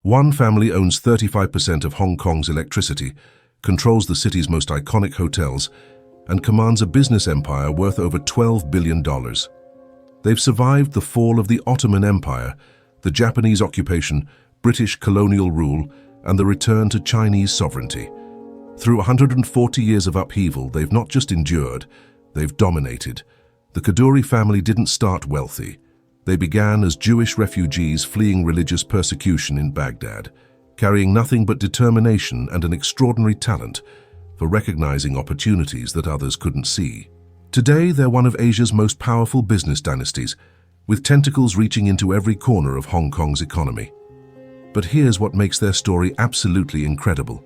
One family owns 35% of Hong Kong's electricity, controls the city's most iconic hotels, and commands a business empire worth over $12 billion. They've survived the fall of the Ottoman Empire, the Japanese occupation, British colonial rule, and the return to Chinese sovereignty. Through 140 years of upheaval, they've not just endured, they've dominated. The Kadoorie family didn't start wealthy. They began as Jewish refugees fleeing religious persecution in Baghdad, carrying nothing but determination and an extraordinary talent for recognizing opportunities that others couldn't see. Today, they're one of Asia's most powerful business dynasties, with tentacles reaching into every corner of Hong Kong's economy. But here's what makes their story absolutely incredible.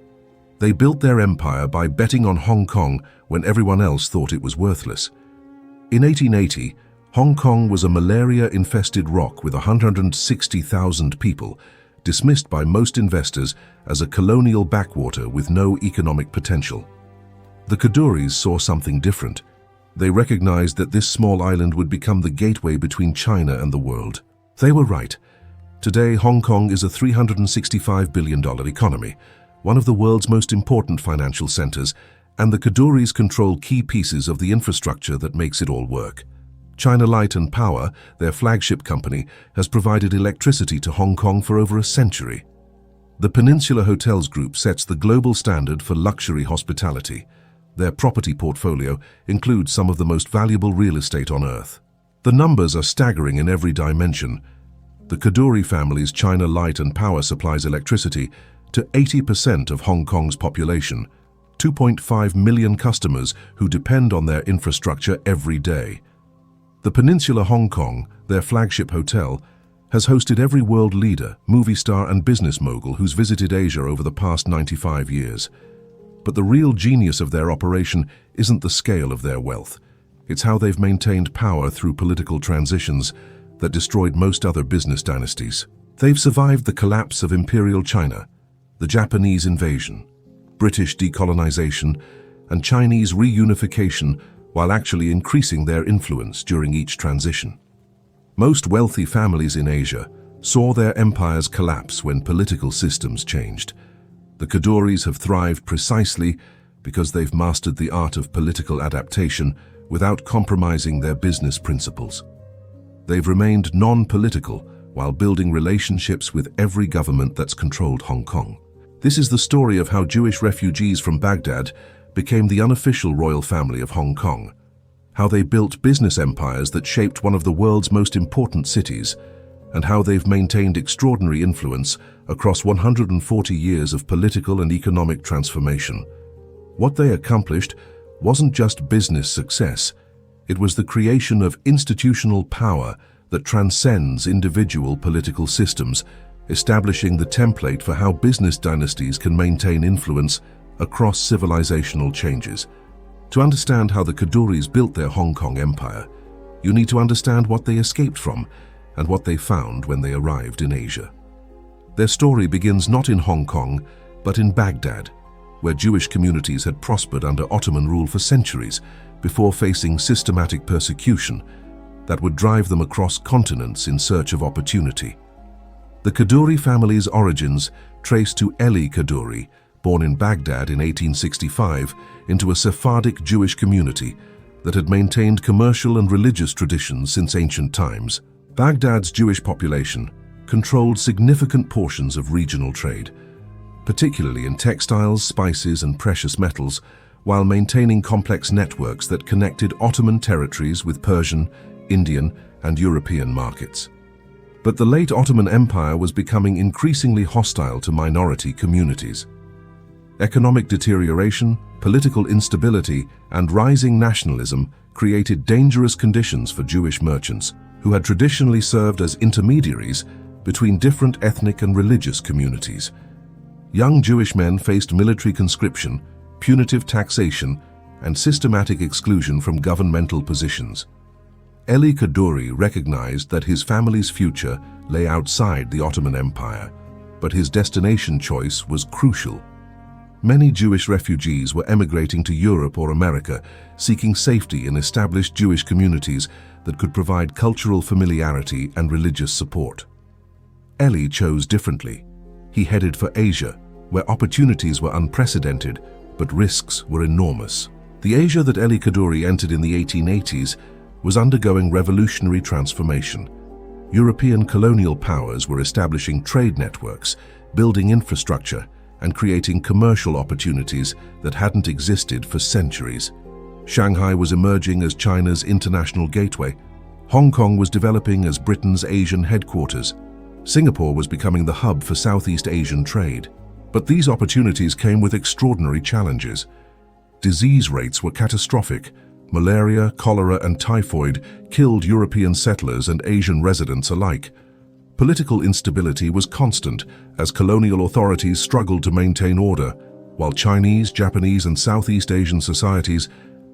They built their empire by betting on Hong Kong when everyone else thought it was worthless. In 1880, Hong Kong was a malaria-infested rock with 160,000 people, dismissed by most investors as a colonial backwater with no economic potential. The Kadoories saw something different. They recognized that this small island would become the gateway between China and the world. They were right. Today, Hong Kong is a $365 billion economy, one of the world's most important financial centers, and the Kadoories control key pieces of the infrastructure that makes it all work. China Light and Power, their flagship company, has provided electricity to Hong Kong for over a century. The Peninsula Hotels group sets the global standard for luxury hospitality. Their property portfolio includes some of the most valuable real estate on Earth. The numbers are staggering in every dimension. The Kadoorie family's China Light and Power supplies electricity to 80% of Hong Kong's population, 2.5 million customers who depend on their infrastructure every day. The Peninsula Hong Kong, their flagship hotel, has hosted every world leader, movie star and business mogul who's visited Asia over the past 95 years. But the real genius of their operation isn't the scale of their wealth. It's how they've maintained power through political transitions that destroyed most other business dynasties. They've survived the collapse of Imperial China, the Japanese invasion, British decolonization, and Chinese reunification, while actually increasing their influence during each transition. Most wealthy families in Asia saw their empires collapse when political systems changed. The Kadoories have thrived precisely because they've mastered the art of political adaptation without compromising their business principles. They've remained non-political while building relationships with every government that's controlled Hong Kong. This is the story of how Jewish refugees from Baghdad became the unofficial royal family of Hong Kong, how they built business empires that shaped one of the world's most important cities, and how they've maintained extraordinary influence across 140 years of political and economic transformation. What they accomplished wasn't just business success, it was the creation of institutional power that transcends individual political systems, establishing the template for how business dynasties can maintain influence across civilizational changes. To understand how the Kadoories built their Hong Kong empire, you need to understand what they escaped from and what they found when they arrived in Asia. Their story begins not in Hong Kong, but in Baghdad, where Jewish communities had prospered under Ottoman rule for centuries before facing systematic persecution that would drive them across continents in search of opportunity. The Kadoorie family's origins trace to Eli Kadoorie, born in Baghdad in 1865, into a Sephardic Jewish community that had maintained commercial and religious traditions since ancient times. Baghdad's Jewish population controlled significant portions of regional trade, particularly in textiles, spices, and precious metals, while maintaining complex networks that connected Ottoman territories with Persian, Indian, and European markets. But the late Ottoman Empire was becoming increasingly hostile to minority communities. Economic deterioration, political instability, and rising nationalism created dangerous conditions for Jewish merchants, who had traditionally served as intermediaries between different ethnic and religious communities. Young Jewish men faced military conscription, punitive taxation, and systematic exclusion from governmental positions. Eli Kadoorie recognized that his family's future lay outside the Ottoman Empire, but his destination choice was crucial. Many Jewish refugees were emigrating to Europe or America, seeking safety in established Jewish communities that could provide cultural familiarity and religious support. Eli chose differently. he headed for Asia, where opportunities were unprecedented, but risks were enormous. The Asia that Elie Kadoorie entered in the 1880s was undergoing revolutionary transformation. European colonial powers were establishing trade networks, building infrastructure, and creating commercial opportunities that hadn't existed for centuries. Shanghai was emerging as China's international gateway. Hong Kong was developing as Britain's Asian headquarters. Singapore was becoming the hub for Southeast Asian trade. But these opportunities came with extraordinary challenges. Disease rates were catastrophic. Malaria, cholera, and typhoid killed European settlers and Asian residents alike. Political instability was constant as colonial authorities struggled to maintain order, while Chinese, Japanese, and Southeast Asian societies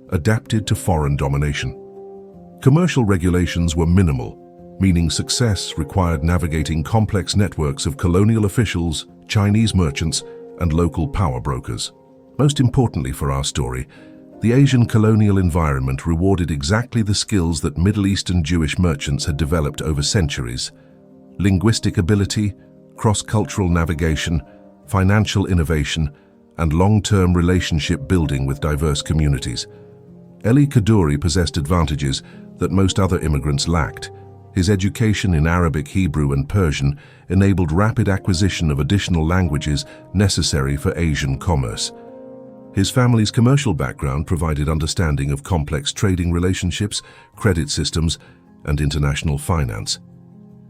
adapted to foreign domination. Commercial regulations were minimal, meaning success required navigating complex networks of colonial officials, Chinese merchants, and local power brokers. Most importantly for our story, the Asian colonial environment rewarded exactly the skills that Middle Eastern Jewish merchants had developed over centuries: linguistic ability, cross-cultural navigation, financial innovation, and long-term relationship building with diverse communities. Elie Kadoorie possessed advantages that most other immigrants lacked. His education in Arabic, Hebrew, and Persian enabled rapid acquisition of additional languages necessary for Asian commerce. His family's commercial background provided understanding of complex trading relationships, credit systems, and international finance.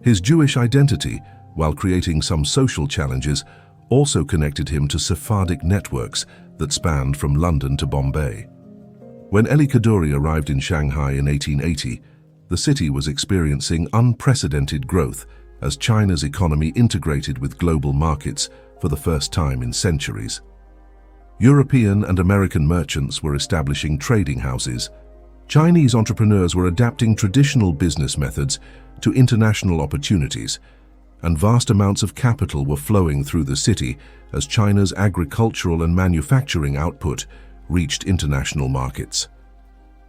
His Jewish identity, while creating some social challenges, also connected him to Sephardic networks that spanned from London to Bombay. When Elie Kadoorie arrived in Shanghai in 1880, the city was experiencing unprecedented growth as China's economy integrated with global markets for the first time in centuries. European and American merchants were establishing trading houses. Chinese entrepreneurs were adapting traditional business methods to international opportunities, and vast amounts of capital were flowing through the city as China's agricultural and manufacturing output reached international markets.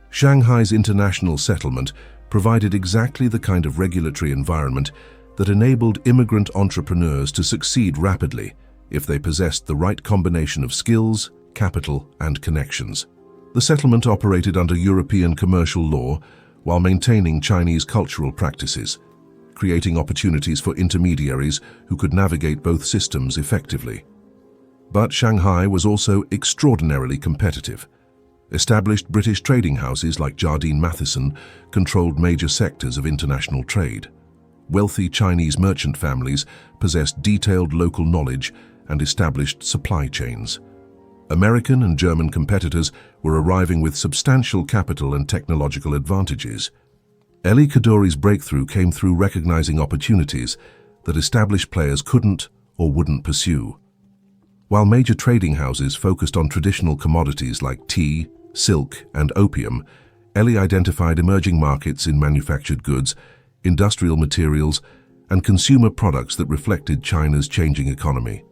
Shanghai's international settlement provided exactly the kind of regulatory environment that enabled immigrant entrepreneurs to succeed rapidly if they possessed the right combination of skills, capital, and connections. The settlement operated under European commercial law while maintaining Chinese cultural practices, creating opportunities for intermediaries who could navigate both systems effectively. But Shanghai was also extraordinarily competitive. Established British trading houses like Jardine Matheson controlled major sectors of international trade. Wealthy Chinese merchant families possessed detailed local knowledge and established supply chains. American and German competitors were arriving with substantial capital and technological advantages. Elie Kadoorie's breakthrough came through recognizing opportunities that established players couldn't or wouldn't pursue. While major trading houses focused on traditional commodities like tea, silk, and opium, Elie identified emerging markets in manufactured goods, industrial materials, and consumer products that reflected China's changing economy.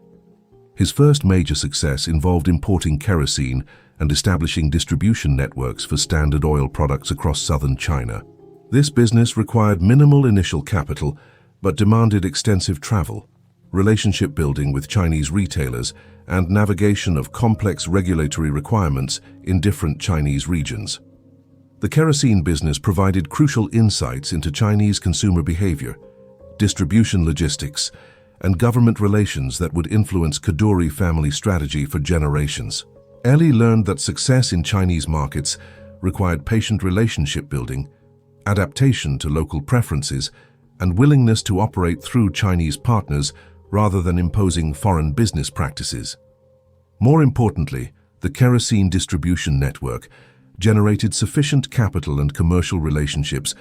His first major success involved importing kerosene and establishing distribution networks for Standard Oil products across southern China. This business required minimal initial capital, but demanded extensive travel, relationship building with Chinese retailers, and navigation of complex regulatory requirements in different Chinese regions. The kerosene business provided crucial insights into Chinese consumer behavior, distribution logistics, and government relations that would influence Kadoorie family strategy for generations. Elie learned that success in Chinese markets required patient relationship building, adaptation to local preferences, and willingness to operate through Chinese partners rather than imposing foreign business practices. More importantly, the kerosene distribution network generated sufficient capital and commercial relationships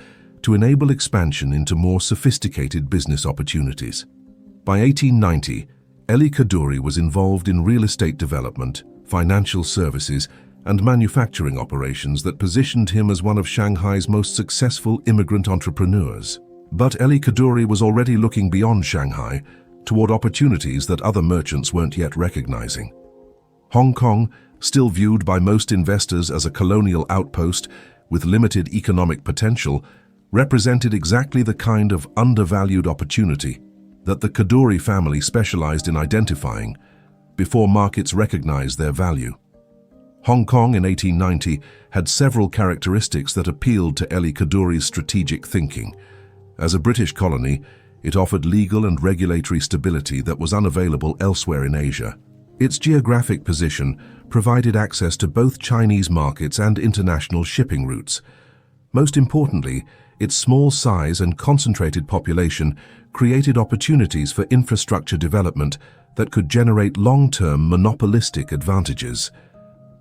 to enable expansion into more sophisticated business opportunities. By 1890, Elie Kadoorie was involved in real estate development, financial services, and manufacturing operations that positioned him as one of Shanghai's most successful immigrant entrepreneurs. But Elie Kadoorie was already looking beyond Shanghai toward opportunities that other merchants weren't yet recognizing. Hong Kong, still viewed by most investors as a colonial outpost with limited economic potential, represented exactly the kind of undervalued opportunity that the Kadoorie family specialized in identifying before markets recognized their value. Hong Kong in 1890 had several characteristics that appealed to Elie Kadourie's strategic thinking. As a British colony, it offered legal and regulatory stability that was unavailable elsewhere in Asia. Its geographic position provided access to both Chinese markets and international shipping routes. Most importantly, its small size and concentrated population created opportunities for infrastructure development that could generate long-term monopolistic advantages.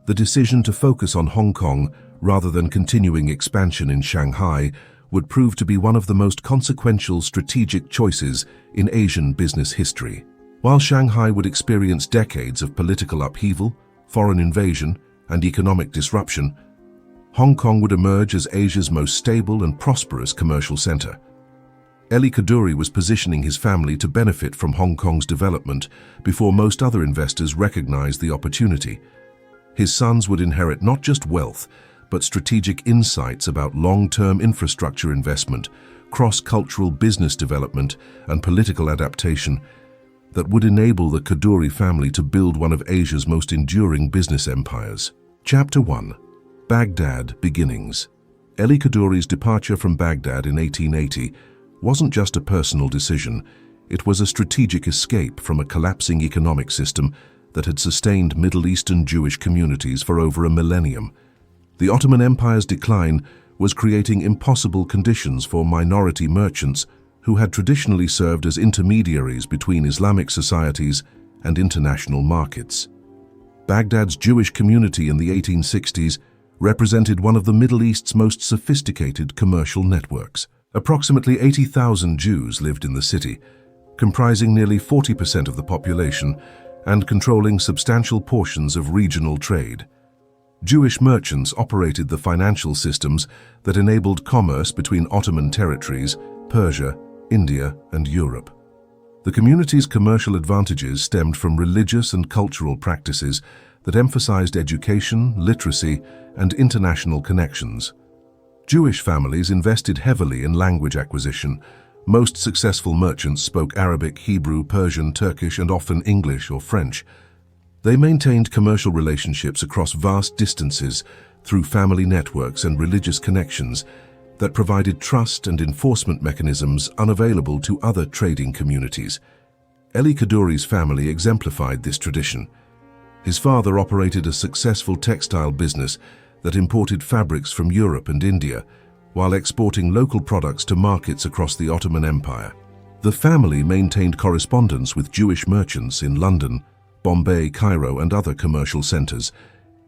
The decision to focus on Hong Kong rather than continuing expansion in Shanghai would prove to be one of the most consequential strategic choices in Asian business history. While Shanghai would experience decades of political upheaval, foreign invasion, and economic disruption, Hong Kong would emerge as Asia's most stable and prosperous commercial center. Elie Kadoorie was positioning his family to benefit from Hong Kong's development before most other investors recognized the opportunity. His sons would inherit not just wealth, but strategic insights about long-term infrastructure investment, cross-cultural business development, and political adaptation that would enable the Kadoorie family to build one of Asia's most enduring business empires. Chapter 1. Baghdad Beginnings. Elie Kadourie's departure from Baghdad in 1880 wasn't just a personal decision, it was a strategic escape from a collapsing economic system that had sustained Middle Eastern Jewish communities for over a millennium. The Ottoman Empire's decline was creating impossible conditions for minority merchants who had traditionally served as intermediaries between Islamic societies and international markets. Baghdad's Jewish community in the 1860s represented one of the Middle East's most sophisticated commercial networks. Approximately 80,000 Jews lived in the city, comprising nearly 40% of the population and controlling substantial portions of regional trade. Jewish merchants operated the financial systems that enabled commerce between Ottoman territories, Persia, India, and Europe. The community's commercial advantages stemmed from religious and cultural practices that emphasized education, literacy, and international connections. Jewish families invested heavily in language acquisition. Most successful merchants spoke Arabic, Hebrew, Persian, Turkish, and often English or French. They maintained commercial relationships across vast distances through family networks and religious connections that provided trust and enforcement mechanisms unavailable to other trading communities. Elie Kadourie's family exemplified this tradition. His father operated a successful textile business that imported fabrics from Europe and India, while exporting local products to markets across the Ottoman Empire. The family maintained correspondence with Jewish merchants in London, Bombay, Cairo, and other commercial centers,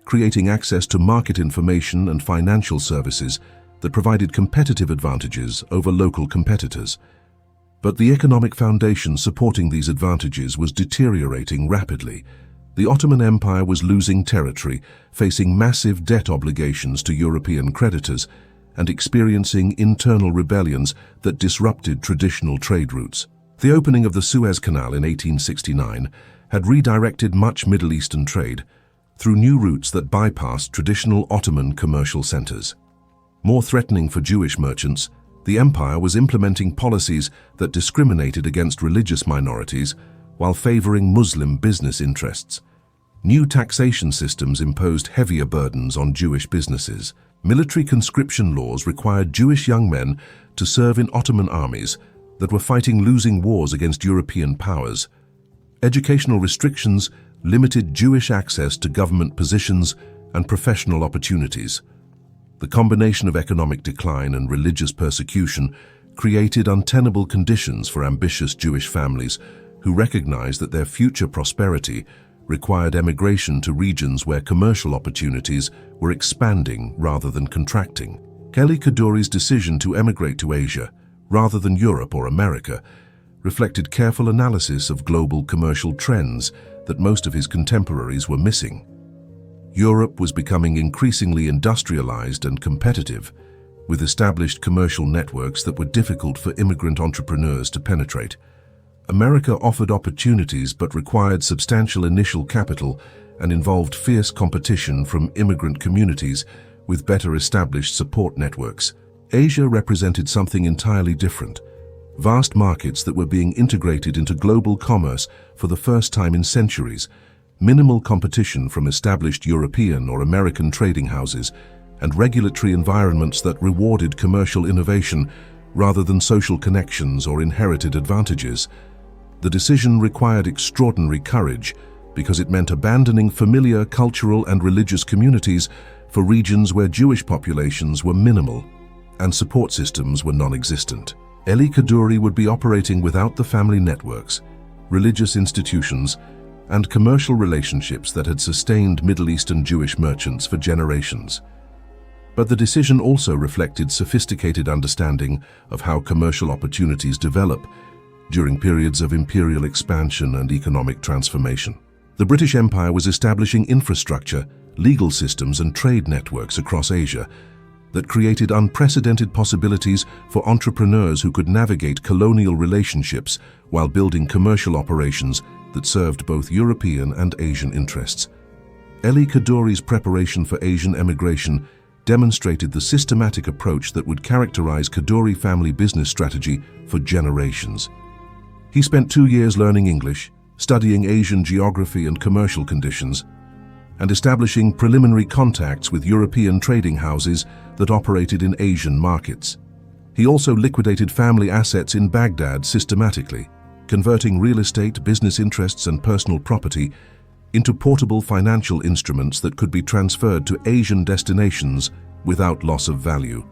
creating access to market information and financial services that provided competitive advantages over local competitors. But the economic foundation supporting these advantages was deteriorating rapidly. The Ottoman Empire was losing territory, facing massive debt obligations to European creditors, and experiencing internal rebellions that disrupted traditional trade routes. The opening of the Suez Canal in 1869 had redirected much Middle Eastern trade through new routes that bypassed traditional Ottoman commercial centers. More threatening for Jewish merchants, the empire was implementing policies that discriminated against religious minorities while favoring Muslim business interests. New taxation systems imposed heavier burdens on Jewish businesses. Military conscription laws required Jewish young men to serve in Ottoman armies that were fighting losing wars against European powers. Educational restrictions limited Jewish access to government positions and professional opportunities. The combination of economic decline and religious persecution created untenable conditions for ambitious Jewish families who recognized that their future prosperity required emigration to regions where commercial opportunities were expanding rather than contracting. Elie Kadourie's decision to emigrate to Asia, rather than Europe or America, reflected careful analysis of global commercial trends that most of his contemporaries were missing. Europe was becoming increasingly industrialized and competitive, with established commercial networks that were difficult for immigrant entrepreneurs to penetrate. America offered opportunities but required substantial initial capital and involved fierce competition from immigrant communities with better established support networks. Asia represented something entirely different, vast markets that were being integrated into global commerce for the first time in centuries, minimal competition from established European or American trading houses, and regulatory environments that rewarded commercial innovation rather than social connections or inherited advantages. The decision required extraordinary courage because it meant abandoning familiar cultural and religious communities for regions where Jewish populations were minimal and support systems were non-existent. Kadoorie would be operating without the family networks, religious institutions, and commercial relationships that had sustained Middle Eastern Jewish merchants for generations. But the decision also reflected sophisticated understanding of how commercial opportunities develop during periods of imperial expansion and economic transformation. The British Empire was establishing infrastructure, legal systems, and trade networks across Asia that created unprecedented possibilities for entrepreneurs who could navigate colonial relationships while building commercial operations that served both European and Asian interests. Kadourie's preparation for Asian emigration demonstrated the systematic approach that would characterize Kadoorie family business strategy for generations. He spent 2 years learning English, studying Asian geography and commercial conditions, and establishing preliminary contacts with European trading houses that operated in Asian markets. He also liquidated family assets in Baghdad systematically, converting real estate, business interests, and personal property into portable financial instruments that could be transferred to Asian destinations without loss of value.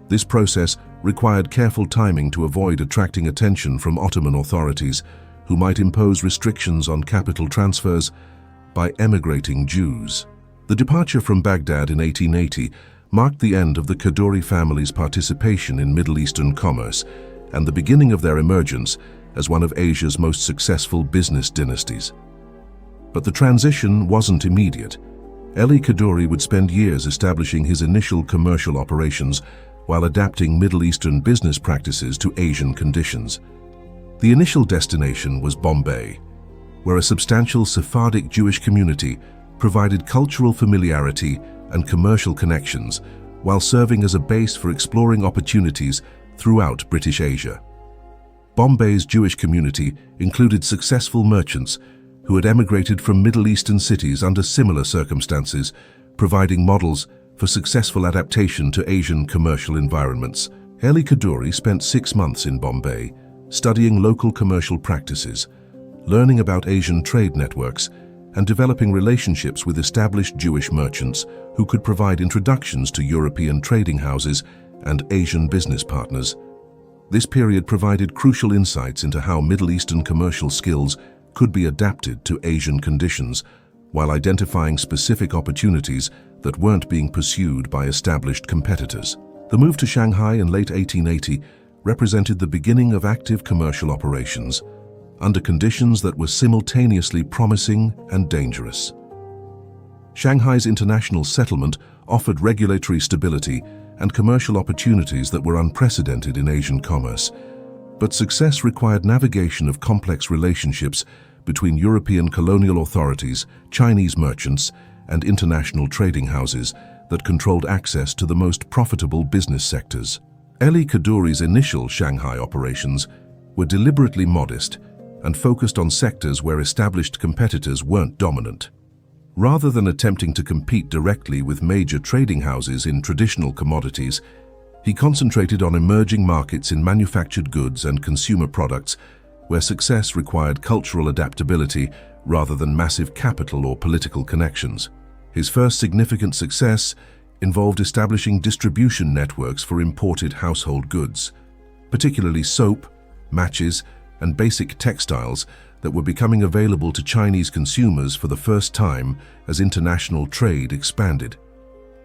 This process required careful timing to avoid attracting attention from Ottoman authorities, who might impose restrictions on capital transfers by emigrating Jews. The departure from Baghdad in 1880 marked the end of the Kadoorie family's participation in Middle Eastern commerce and the beginning of their emergence as one of Asia's most successful business dynasties. But the transition wasn't immediate. Kadoorie would spend years establishing his initial commercial operations while adapting Middle Eastern business practices to Asian conditions. The initial destination was Bombay, where a substantial Sephardic Jewish community provided cultural familiarity and commercial connections while serving as a base for exploring opportunities throughout British Asia. Bombay's Jewish community included successful merchants who had emigrated from Middle Eastern cities under similar circumstances, providing models for successful adaptation to Asian commercial environments. Kadoorie spent 6 months in Bombay, studying local commercial practices, learning about Asian trade networks, and developing relationships with established Jewish merchants who could provide introductions to European trading houses and Asian business partners. This period provided crucial insights into how Middle Eastern commercial skills could be adapted to Asian conditions, while identifying specific opportunities that weren't being pursued by established competitors. The move to Shanghai in late 1880 represented the beginning of active commercial operations, under conditions that were simultaneously promising and dangerous. Shanghai's international settlement offered regulatory stability and commercial opportunities that were unprecedented in Asian commerce, but success required navigation of complex relationships between European colonial authorities, Chinese merchants, and international trading houses that controlled access to the most profitable business sectors. Kadourie's initial Shanghai operations were deliberately modest and focused on sectors where established competitors weren't dominant. Rather than attempting to compete directly with major trading houses in traditional commodities, he concentrated on emerging markets in manufactured goods and consumer products where success required cultural adaptability rather than massive capital or political connections. His first significant success involved establishing distribution networks for imported household goods, particularly soap, matches, and basic textiles that were becoming available to Chinese consumers for the first time as international trade expanded.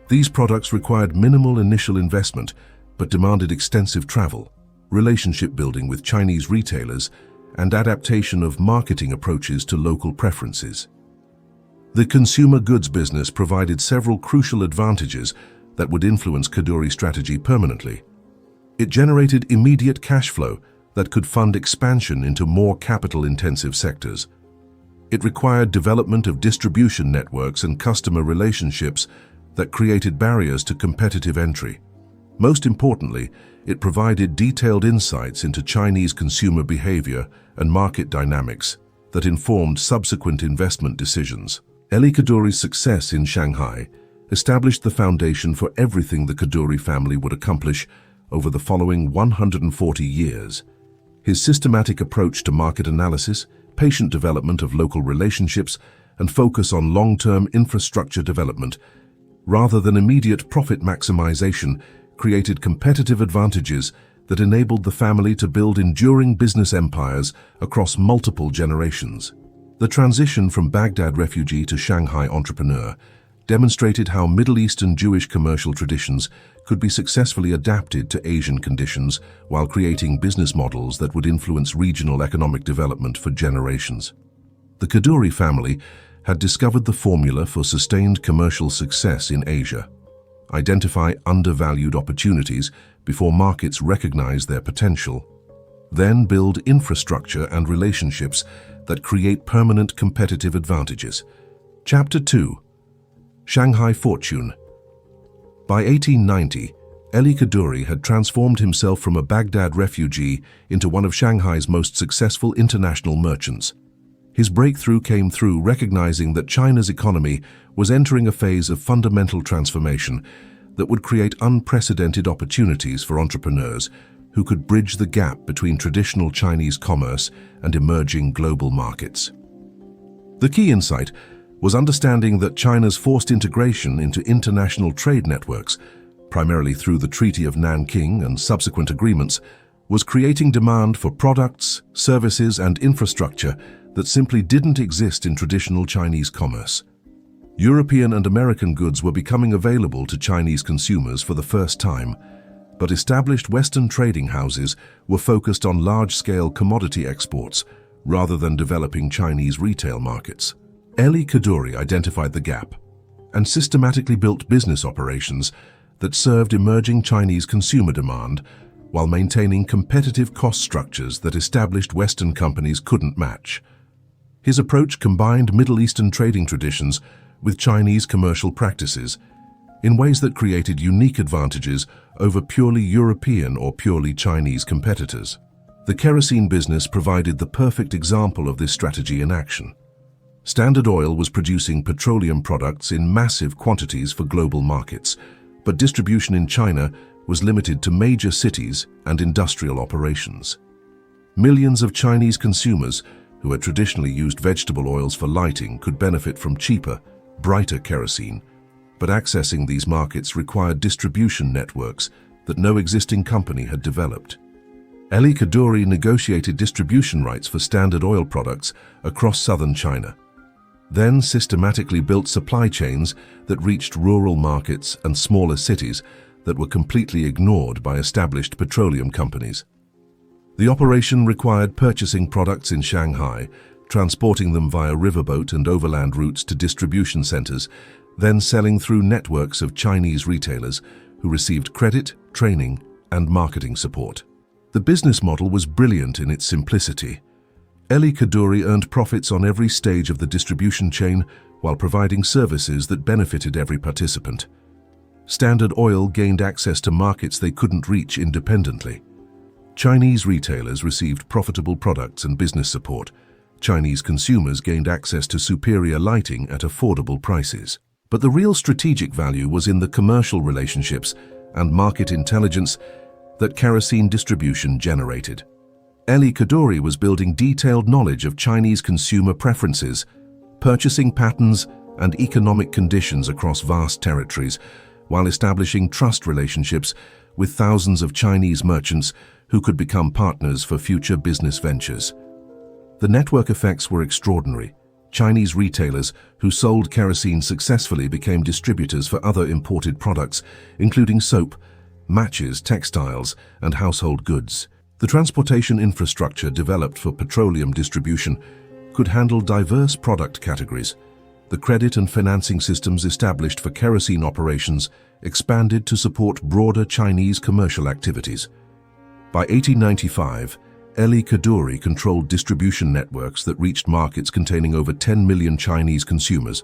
These products required minimal initial investment but demanded extensive travel, relationship building with Chinese retailers, and adaptation of marketing approaches to local preferences. The consumer goods business provided several crucial advantages that would influence Kadourie's strategy permanently. It generated immediate cash flow that could fund expansion into more capital-intensive sectors. It required development of distribution networks and customer relationships that created barriers to competitive entry. Most importantly, it provided detailed insights into Chinese consumer behavior and market dynamics that informed subsequent investment decisions. Elie Kadourie's success in Shanghai established the foundation for everything the Kadoorie family would accomplish over the following 140 years. His systematic approach to market analysis, patient development of local relationships, and focus on long-term infrastructure development, rather than immediate profit maximization, created competitive advantages that enabled the family to build enduring business empires across multiple generations. The transition from Baghdad refugee to Shanghai entrepreneur demonstrated how Middle Eastern Jewish commercial traditions could be successfully adapted to Asian conditions while creating business models that would influence regional economic development for generations. The Kadoorie family had discovered the formula for sustained commercial success in Asia: identify undervalued opportunities before markets recognize their potential, then build infrastructure and relationships that create permanent competitive advantages. Chapter 2. Shanghai Fortune. By 1890, Elie Kadoorie had transformed himself from a Baghdad refugee into one of Shanghai's most successful international merchants. His breakthrough came through recognizing that China's economy was entering a phase of fundamental transformation that would create unprecedented opportunities for entrepreneurs who could bridge the gap between traditional Chinese commerce and emerging global markets. The key insight was understanding that China's forced integration into international trade networks, primarily through the Treaty of Nanking and subsequent agreements, was creating demand for products, services, and infrastructure that simply didn't exist in traditional Chinese commerce. European and American goods were becoming available to Chinese consumers for the first time, but established Western trading houses were focused on large-scale commodity exports rather than developing Chinese retail markets. Elie Kadoorie identified the gap and systematically built business operations that served emerging Chinese consumer demand while maintaining competitive cost structures that established Western companies couldn't match. His approach combined Middle Eastern trading traditions with Chinese commercial practices in ways that created unique advantages over purely European or purely Chinese competitors. The kerosene business provided the perfect example of this strategy in action. Standard Oil was producing petroleum products in massive quantities for global markets, but distribution in China was limited to major cities and industrial operations. Millions of Chinese consumers who had traditionally used vegetable oils for lighting could benefit from cheaper, brighter kerosene, but accessing these markets required distribution networks that no existing company had developed. Elie Kadoorie negotiated distribution rights for Standard Oil products across southern China, then systematically built supply chains that reached rural markets and smaller cities that were completely ignored by established petroleum companies. The operation required purchasing products in Shanghai, transporting them via riverboat and overland routes to distribution centers, then selling through networks of Chinese retailers who received credit, training, and marketing support. The business model was brilliant in its simplicity. Elie Kadoorie earned profits on every stage of the distribution chain while providing services that benefited every participant. Standard Oil gained access to markets they couldn't reach independently. Chinese retailers received profitable products and business support. Chinese consumers gained access to superior lighting at affordable prices. But the real strategic value was in the commercial relationships and market intelligence that kerosene distribution generated. Elie Kadoorie was building detailed knowledge of Chinese consumer preferences, purchasing patterns, and economic conditions across vast territories, while establishing trust relationships with thousands of Chinese merchants who could become partners for future business ventures. The network effects were extraordinary. Chinese retailers who sold kerosene successfully became distributors for other imported products, including soap, matches, textiles, and household goods. The transportation infrastructure developed for petroleum distribution could handle diverse product categories. The credit and financing systems established for kerosene operations expanded to support broader Chinese commercial activities. By 1895, Elie Kadoorie controlled distribution networks that reached markets containing over 10 million Chinese consumers.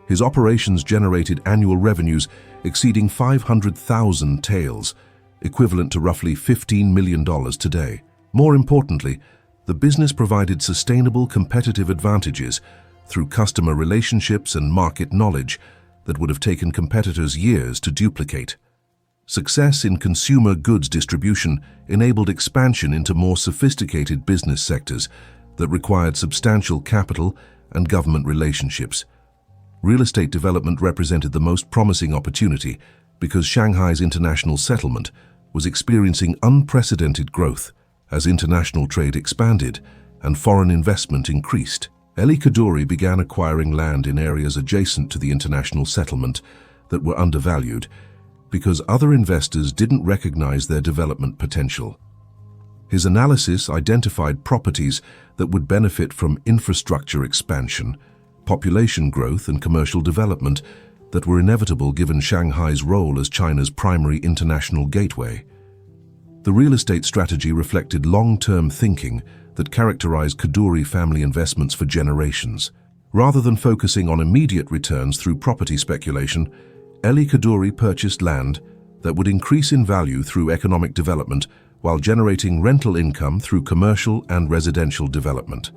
His operations generated annual revenues exceeding 500,000 taels, equivalent to roughly $15 million today. More importantly, the business provided sustainable competitive advantages through customer relationships and market knowledge that would have taken competitors years to duplicate. Success in consumer goods distribution enabled expansion into more sophisticated business sectors that required substantial capital and government relationships. Real estate development represented the most promising opportunity because Shanghai's international settlement was experiencing unprecedented growth as international trade expanded and foreign investment increased. Kadoorie began acquiring land in areas adjacent to the international settlement that were undervalued because other investors didn't recognize their development potential. His analysis identified properties that would benefit from infrastructure expansion, population growth, and commercial development that were inevitable given Shanghai's role as China's primary international gateway. The real estate strategy reflected long-term thinking that characterized Kadoorie family investments for generations. Rather than focusing on immediate returns through property speculation, Kadoorie purchased land that would increase in value through economic development while generating rental income through commercial and residential development.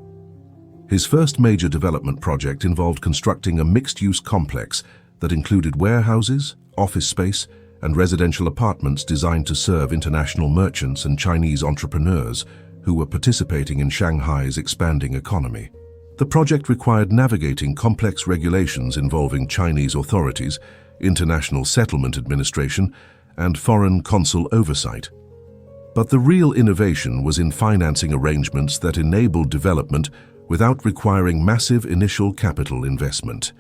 His first major development project involved constructing a mixed-use complex that included warehouses, office space, and residential apartments designed to serve international merchants and Chinese entrepreneurs who were participating in Shanghai's expanding economy. The project required navigating complex regulations involving Chinese authorities, international settlement administration, and foreign consul oversight. But the real innovation was in financing arrangements that enabled development without requiring massive initial capital investment.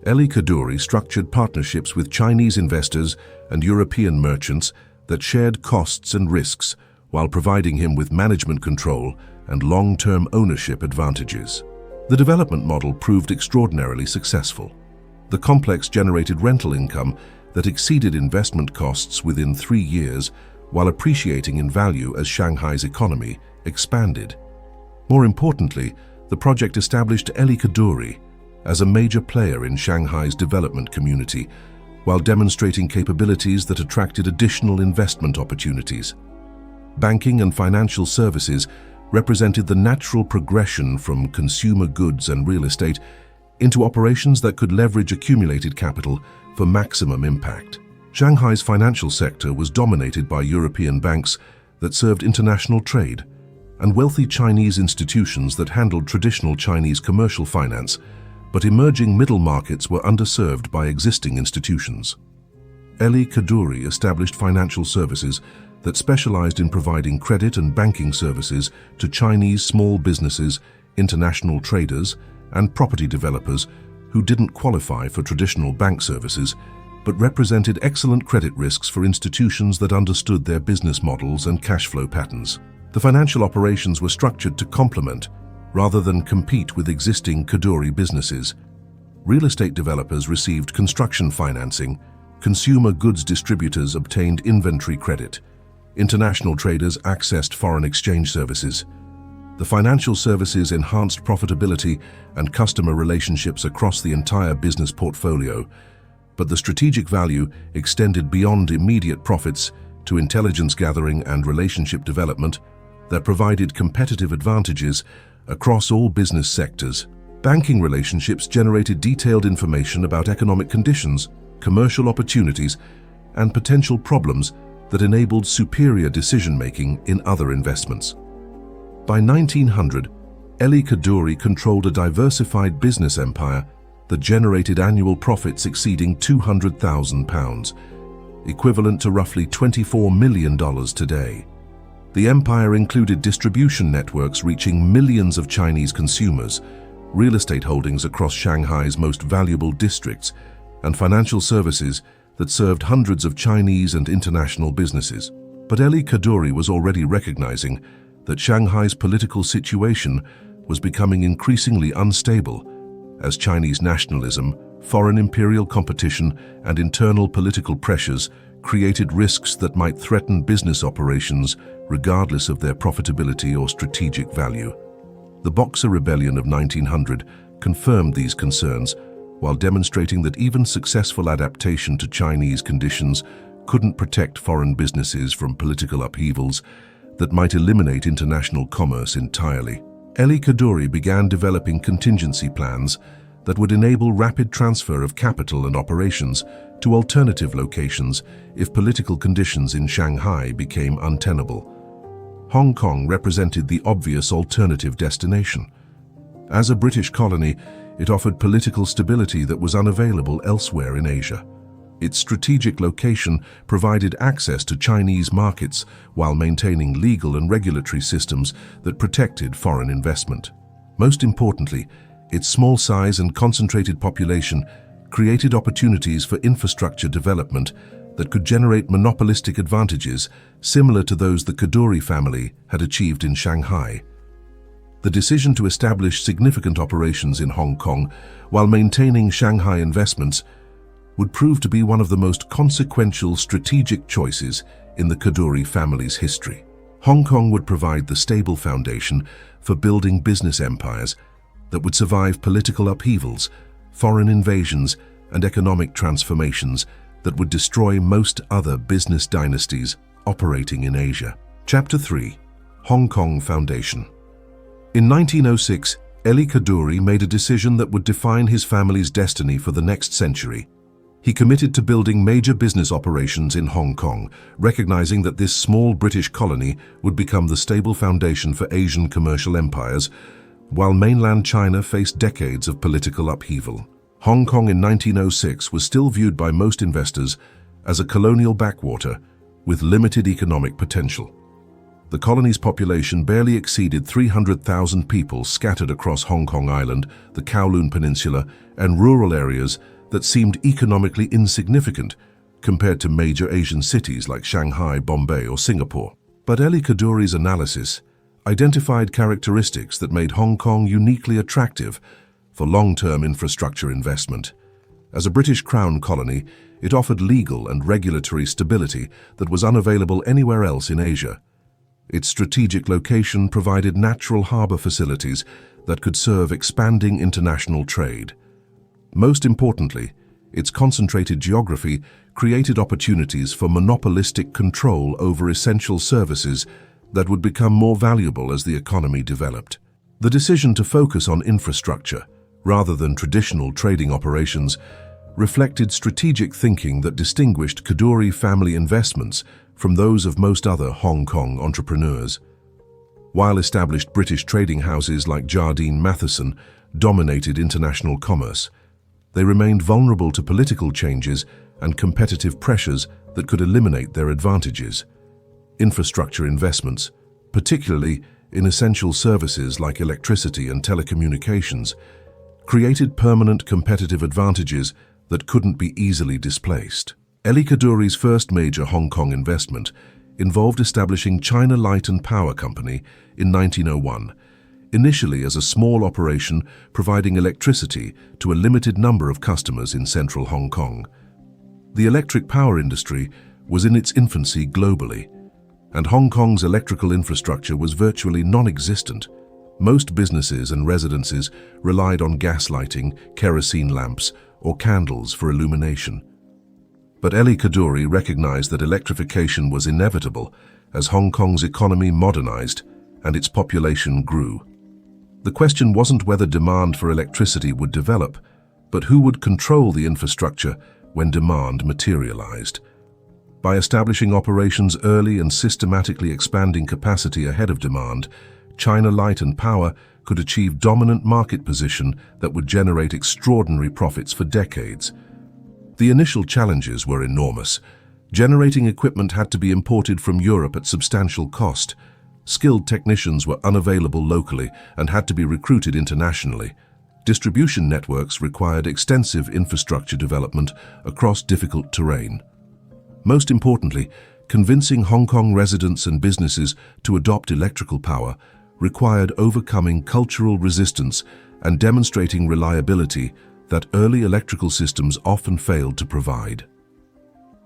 Kadoorie structured partnerships with Chinese investors and European merchants that shared costs and risks while providing him with management control and long-term ownership advantages. The development model proved extraordinarily successful. The complex generated rental income that exceeded investment costs within 3 years, while appreciating in value as Shanghai's economy expanded. More importantly, the project established Kadoorie as a major player in Shanghai's development community, while demonstrating capabilities that attracted additional investment opportunities. Banking and financial services represented the natural progression from consumer goods and real estate into operations that could leverage accumulated capital for maximum impact. Shanghai's financial sector was dominated by European banks that served international trade and wealthy Chinese institutions that handled traditional Chinese commercial finance, but emerging middle markets were underserved by existing institutions. Kadoorie established financial services that specialized in providing credit and banking services to Chinese small businesses, international traders, and property developers who didn't qualify for traditional bank services, but represented excellent credit risks for institutions that understood their business models and cash flow patterns. The financial operations were structured to complement, rather than compete with existing Kadoorie businesses. Real estate developers received construction financing, consumer goods distributors obtained inventory credit, international traders accessed foreign exchange services. The financial services enhanced profitability and customer relationships across the entire business portfolio, but the strategic value extended beyond immediate profits to intelligence gathering and relationship development that provided competitive advantages across all business sectors. Banking relationships generated detailed information about economic conditions, commercial opportunities, and potential problems that enabled superior decision-making in other investments. By 1900, Kadoorie controlled a diversified business empire that generated annual profits exceeding £200,000, equivalent to roughly $24 million today. The empire included distribution networks reaching millions of Chinese consumers, real estate holdings across Shanghai's most valuable districts, and financial services that served hundreds of Chinese and international businesses. But Kadoorie was already recognizing that Shanghai's political situation was becoming increasingly unstable as Chinese nationalism, foreign imperial competition, and internal political pressures created risks that might threaten business operations regardless of their profitability or strategic value. The Boxer Rebellion of 1900 confirmed these concerns while demonstrating that even successful adaptation to Chinese conditions couldn't protect foreign businesses from political upheavals that might eliminate international commerce entirely. Kadoorie began developing contingency plans that would enable rapid transfer of capital and operations to alternative locations if political conditions in Shanghai became untenable. Hong Kong represented the obvious alternative destination. As a British colony, it offered political stability that was unavailable elsewhere in Asia. Its strategic location provided access to Chinese markets while maintaining legal and regulatory systems that protected foreign investment. Most importantly, its small size and concentrated population created opportunities for infrastructure development that could generate monopolistic advantages similar to those the Kadoorie family had achieved in Shanghai. The decision to establish significant operations in Hong Kong while maintaining Shanghai investments would prove to be one of the most consequential strategic choices in the Kadoorie family's history. Hong Kong would provide the stable foundation for building business empires that would survive political upheavals, foreign invasions, and economic transformations that would destroy most other business dynasties operating in Asia. Chapter 3. Hong Kong Foundation. In 1906, Kadoorie made a decision that would define his family's destiny for the next century. He committed to building major business operations in Hong Kong, recognizing that this small British colony would become the stable foundation for Asian commercial empires, while mainland China faced decades of political upheaval. Hong Kong in 1906 was still viewed by most investors as a colonial backwater with limited economic potential. The colony's population barely exceeded 300,000 people scattered across Hong Kong Island, the Kowloon Peninsula, and rural areas that seemed economically insignificant compared to major Asian cities like Shanghai, Bombay, or Singapore. But Kadoorie's analysis identified characteristics that made Hong Kong uniquely attractive for long-term infrastructure investment. As a British Crown colony, it offered legal and regulatory stability that was unavailable anywhere else in Asia. Its strategic location provided natural harbor facilities that could serve expanding international trade. Most importantly, its concentrated geography created opportunities for monopolistic control over essential services that would become more valuable as the economy developed. The decision to focus on infrastructure, rather than traditional trading operations, reflected strategic thinking that distinguished Kadoorie family investments from those of most other Hong Kong entrepreneurs. While established British trading houses like Jardine Matheson dominated international commerce, they remained vulnerable to political changes and competitive pressures that could eliminate their advantages. Infrastructure investments, particularly in essential services like electricity and telecommunications, created permanent competitive advantages that couldn't be easily displaced. Kadoorie's first major Hong Kong investment involved establishing China Light and Power Company in 1901, initially as a small operation providing electricity to a limited number of customers in central Hong Kong. The electric power industry was in its infancy globally, and Hong Kong's electrical infrastructure was virtually non-existent. Most businesses and residences relied on gas lighting, kerosene lamps, or candles for illumination. But Kadoorie recognized that electrification was inevitable as Hong Kong's economy modernized and its population grew. The question wasn't whether demand for electricity would develop, but who would control the infrastructure when demand materialized. By establishing operations early and systematically expanding capacity ahead of demand, China Light and Power could achieve dominant market position that would generate extraordinary profits for decades. The initial challenges were enormous. Generating equipment had to be imported from Europe at substantial cost. Skilled technicians were unavailable locally and had to be recruited internationally. Distribution networks required extensive infrastructure development across difficult terrain. Most importantly, convincing Hong Kong residents and businesses to adopt electrical power required overcoming cultural resistance and demonstrating reliability that early electrical systems often failed to provide.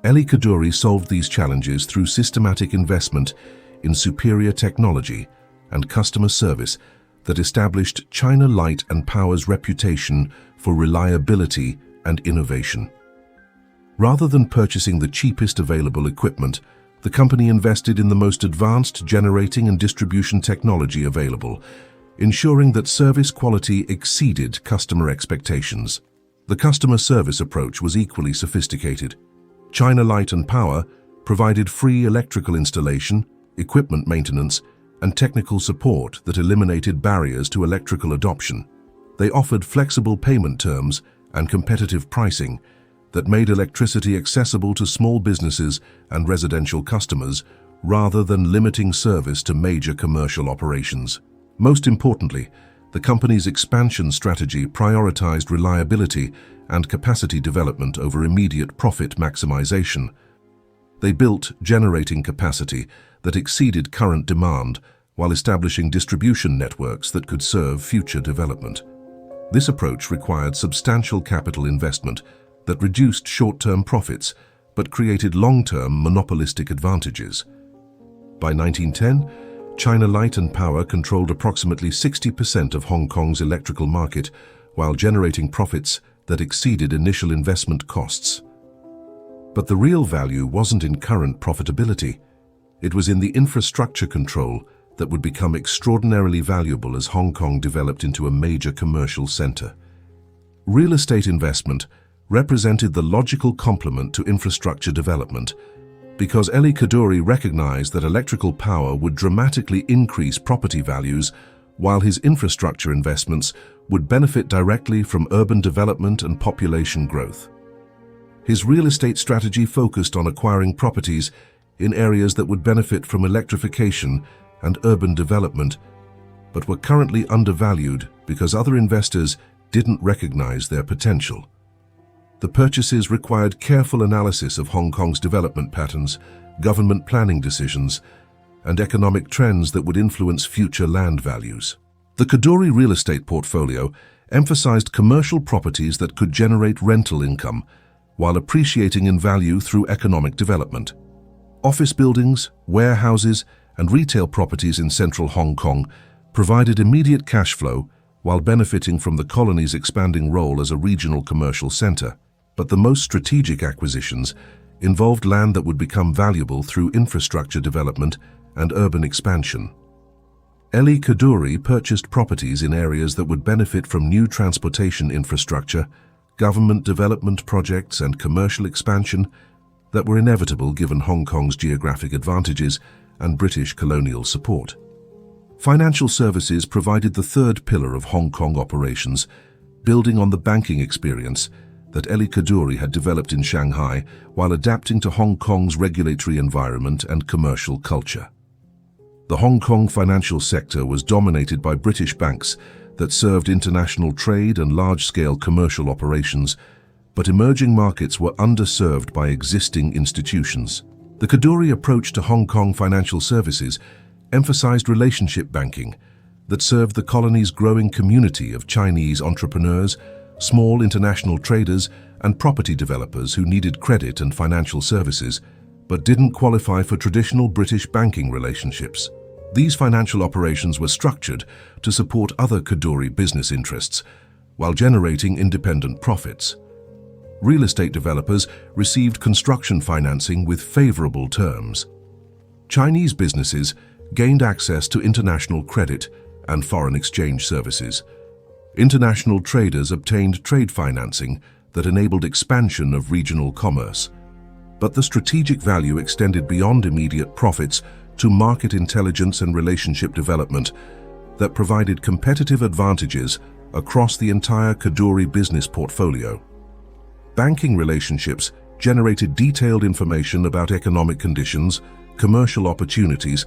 Kadoorie solved these challenges through systematic investment in superior technology and customer service that established China Light and Power's reputation for reliability and innovation. Rather than purchasing the cheapest available equipment, the company invested in the most advanced generating and distribution technology available, ensuring that service quality exceeded customer expectations. The customer service approach was equally sophisticated. China Light and Power provided free electrical installation, equipment maintenance, and technical support that eliminated barriers to electrical adoption. They offered flexible payment terms and competitive pricing that made electricity accessible to small businesses and residential customers rather than limiting service to major commercial operations. Most importantly, the company's expansion strategy prioritized reliability and capacity development over immediate profit maximization. They built generating capacity that exceeded current demand while establishing distribution networks that could serve future development. This approach required substantial capital investment that reduced short-term profits but created long-term monopolistic advantages. By 1910, China Light and Power controlled approximately 60% of Hong Kong's electrical market while generating profits that exceeded initial investment costs. But the real value wasn't in current profitability. It was in the infrastructure control that would become extraordinarily valuable as Hong Kong developed into a major commercial center. Real estate investment represented the logical complement to infrastructure development because Kadoorie recognized that electrical power would dramatically increase property values while his infrastructure investments would benefit directly from urban development and population growth. His real estate strategy focused on acquiring properties in areas that would benefit from electrification and urban development, but were currently undervalued because other investors didn't recognize their potential. The purchases required careful analysis of Hong Kong's development patterns, government planning decisions, and economic trends that would influence future land values. The Kadoorie real estate portfolio emphasized commercial properties that could generate rental income while appreciating in value through economic development. Office buildings, warehouses, and retail properties in central Hong Kong provided immediate cash flow while benefiting from the colony's expanding role as a regional commercial center. But the most strategic acquisitions involved land that would become valuable through infrastructure development and urban expansion. Kadoorie purchased properties in areas that would benefit from new transportation infrastructure, government development projects, and commercial expansion that were inevitable given Hong Kong's geographic advantages and British colonial support. Financial services provided the third pillar of Hong Kong operations, building on the banking experience that Kadoorie had developed in Shanghai while adapting to Hong Kong's regulatory environment and commercial culture. The Hong Kong financial sector was dominated by British banks that served international trade and large-scale commercial operations, but emerging markets were underserved by existing institutions. The Kadoorie approach to Hong Kong financial services emphasized relationship banking that served the colony's growing community of Chinese entrepreneurs, small international traders, and property developers who needed credit and financial services, but didn't qualify for traditional British banking relationships. These financial operations were structured to support other Kadoorie business interests, while generating independent profits. Real estate developers received construction financing with favorable terms. Chinese businesses gained access to international credit and foreign exchange services. International traders obtained trade financing that enabled expansion of regional commerce. But the strategic value extended beyond immediate profits to market intelligence and relationship development that provided competitive advantages across the entire Kadoorie business portfolio. Banking relationships generated detailed information about economic conditions, commercial opportunities,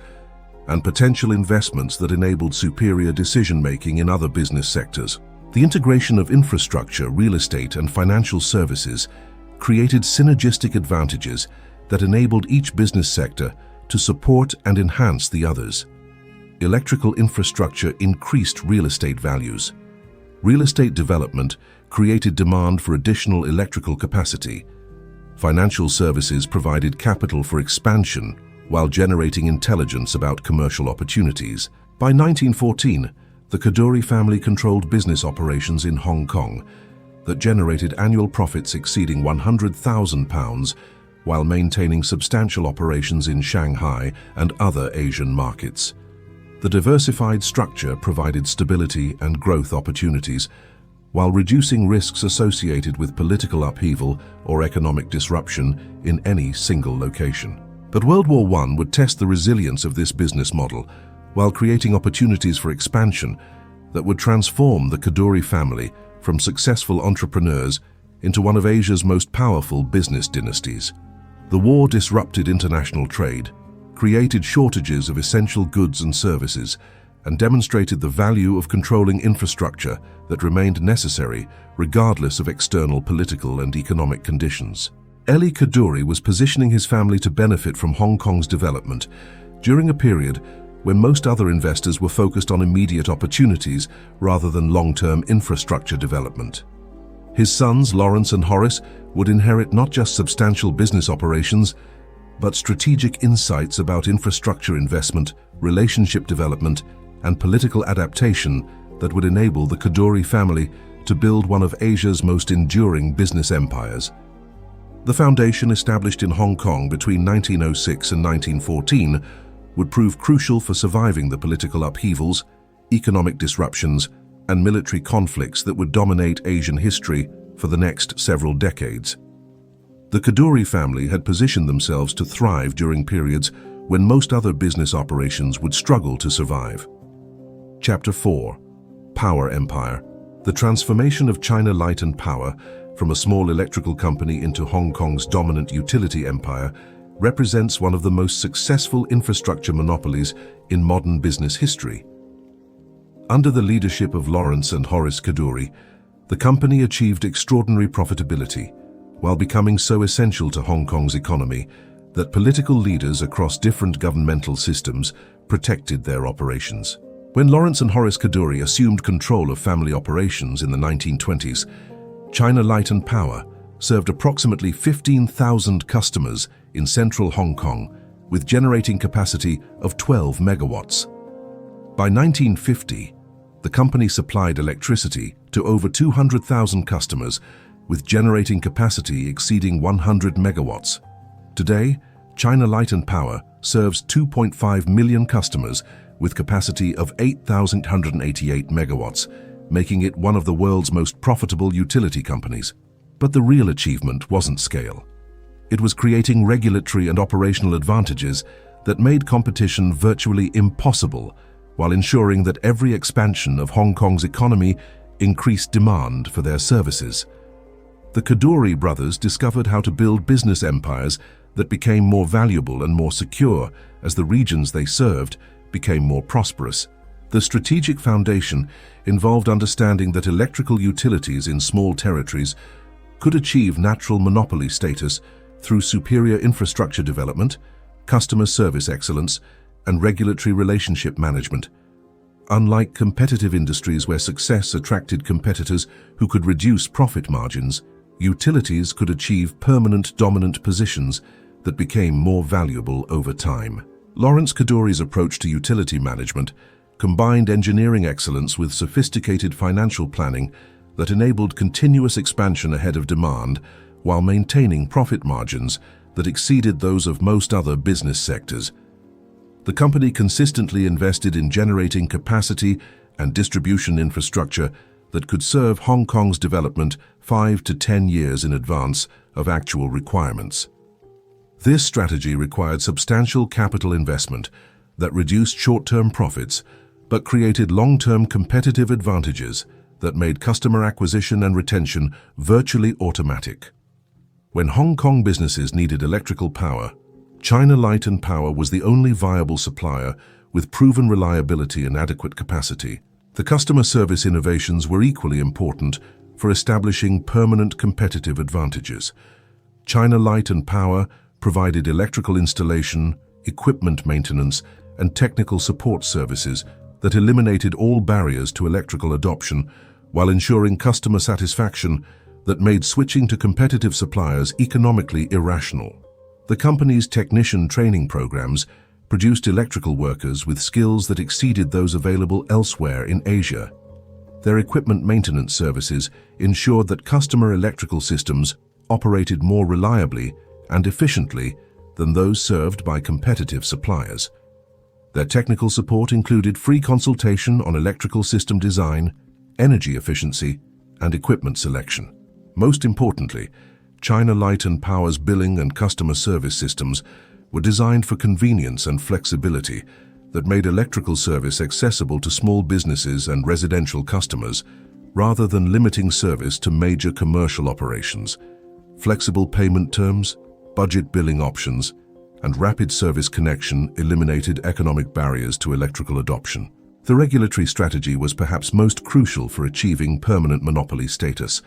and potential investments that enabled superior decision-making in other business sectors. The integration of infrastructure, real estate, and financial services created synergistic advantages that enabled each business sector to support and enhance the others. Electrical infrastructure increased real estate values. Real estate development created demand for additional electrical capacity. Financial services provided capital for expansion while generating intelligence about commercial opportunities. By 1914, the Kadoorie family controlled business operations in Hong Kong, that generated annual profits exceeding £100,000 while maintaining substantial operations in Shanghai and other Asian markets. The diversified structure provided stability and growth opportunities, while reducing risks associated with political upheaval or economic disruption in any single location. But World War I would test the resilience of this business model, while creating opportunities for expansion that would transform the Kadoorie family from successful entrepreneurs into one of Asia's most powerful business dynasties. The war disrupted international trade, created shortages of essential goods and services, and demonstrated the value of controlling infrastructure that remained necessary regardless of external political and economic conditions. Elie Kadoorie was positioning his family to benefit from Hong Kong's development during a period when most other investors were focused on immediate opportunities rather than long-term infrastructure development. His sons, Lawrence and Horace, would inherit not just substantial business operations, but strategic insights about infrastructure investment, relationship development, and political adaptation that would enable the Kadoorie family to build one of Asia's most enduring business empires. The foundation established in Hong Kong between 1906 and 1914 would prove crucial for surviving the political upheavals, economic disruptions, and military conflicts that would dominate Asian history for the next several decades. The Kadoorie family had positioned themselves to thrive during periods when most other business operations would struggle to survive. Chapter 4. Power Empire. The transformation of China Light and Power from a small electrical company into Hong Kong's dominant utility empire represents one of the most successful infrastructure monopolies in modern business history. Under the leadership of Lawrence and Horace Kadoorie, the company achieved extraordinary profitability, while becoming so essential to Hong Kong's economy that political leaders across different governmental systems protected their operations. When Lawrence and Horace Kadoorie assumed control of family operations in the 1920s, China Light and Power served approximately 15,000 customers in central Hong Kong with generating capacity of 12 megawatts. By 1950, the company supplied electricity to over 200,000 customers with generating capacity exceeding 100 megawatts. Today, China Light and Power serves 2.5 million customers with capacity of 8,188 megawatts, making it one of the world's most profitable utility companies. But the real achievement wasn't scale. It was creating regulatory and operational advantages that made competition virtually impossible, while ensuring that every expansion of Hong Kong's economy increased demand for their services. The Kadoorie brothers discovered how to build business empires that became more valuable and more secure as the regions they served became more prosperous. The strategic foundation involved understanding that electrical utilities in small territories could achieve natural monopoly status through superior infrastructure development, customer service excellence, and regulatory relationship management. Unlike competitive industries where success attracted competitors who could reduce profit margins, utilities could achieve permanent dominant positions that became more valuable over time. Lawrence Kadoorie's approach to utility management combined engineering excellence with sophisticated financial planning that enabled continuous expansion ahead of demand while maintaining profit margins that exceeded those of most other business sectors. The company consistently invested in generating capacity and distribution infrastructure that could serve Hong Kong's development 5 to 10 years in advance of actual requirements. This strategy required substantial capital investment that reduced short-term profits but created long-term competitive advantages that made customer acquisition and retention virtually automatic. When Hong Kong businesses needed electrical power, China Light and Power was the only viable supplier with proven reliability and adequate capacity. The customer service innovations were equally important for establishing permanent competitive advantages. China Light and Power provided electrical installation, equipment maintenance, and technical support services that eliminated all barriers to electrical adoption while ensuring customer satisfaction that made switching to competitive suppliers economically irrational. The company's technician training programs produced electrical workers with skills that exceeded those available elsewhere in Asia. Their equipment maintenance services ensured that customer electrical systems operated more reliably and efficiently than those served by competitive suppliers. Their technical support included free consultation on electrical system design, energy efficiency, and equipment selection. Most importantly, China Light and Power's billing and customer service systems were designed for convenience and flexibility that made electrical service accessible to small businesses and residential customers, rather than limiting service to major commercial operations. Flexible payment terms, budget billing options, and rapid service connection eliminated economic barriers to electrical adoption. The regulatory strategy was perhaps most crucial for achieving permanent monopoly status.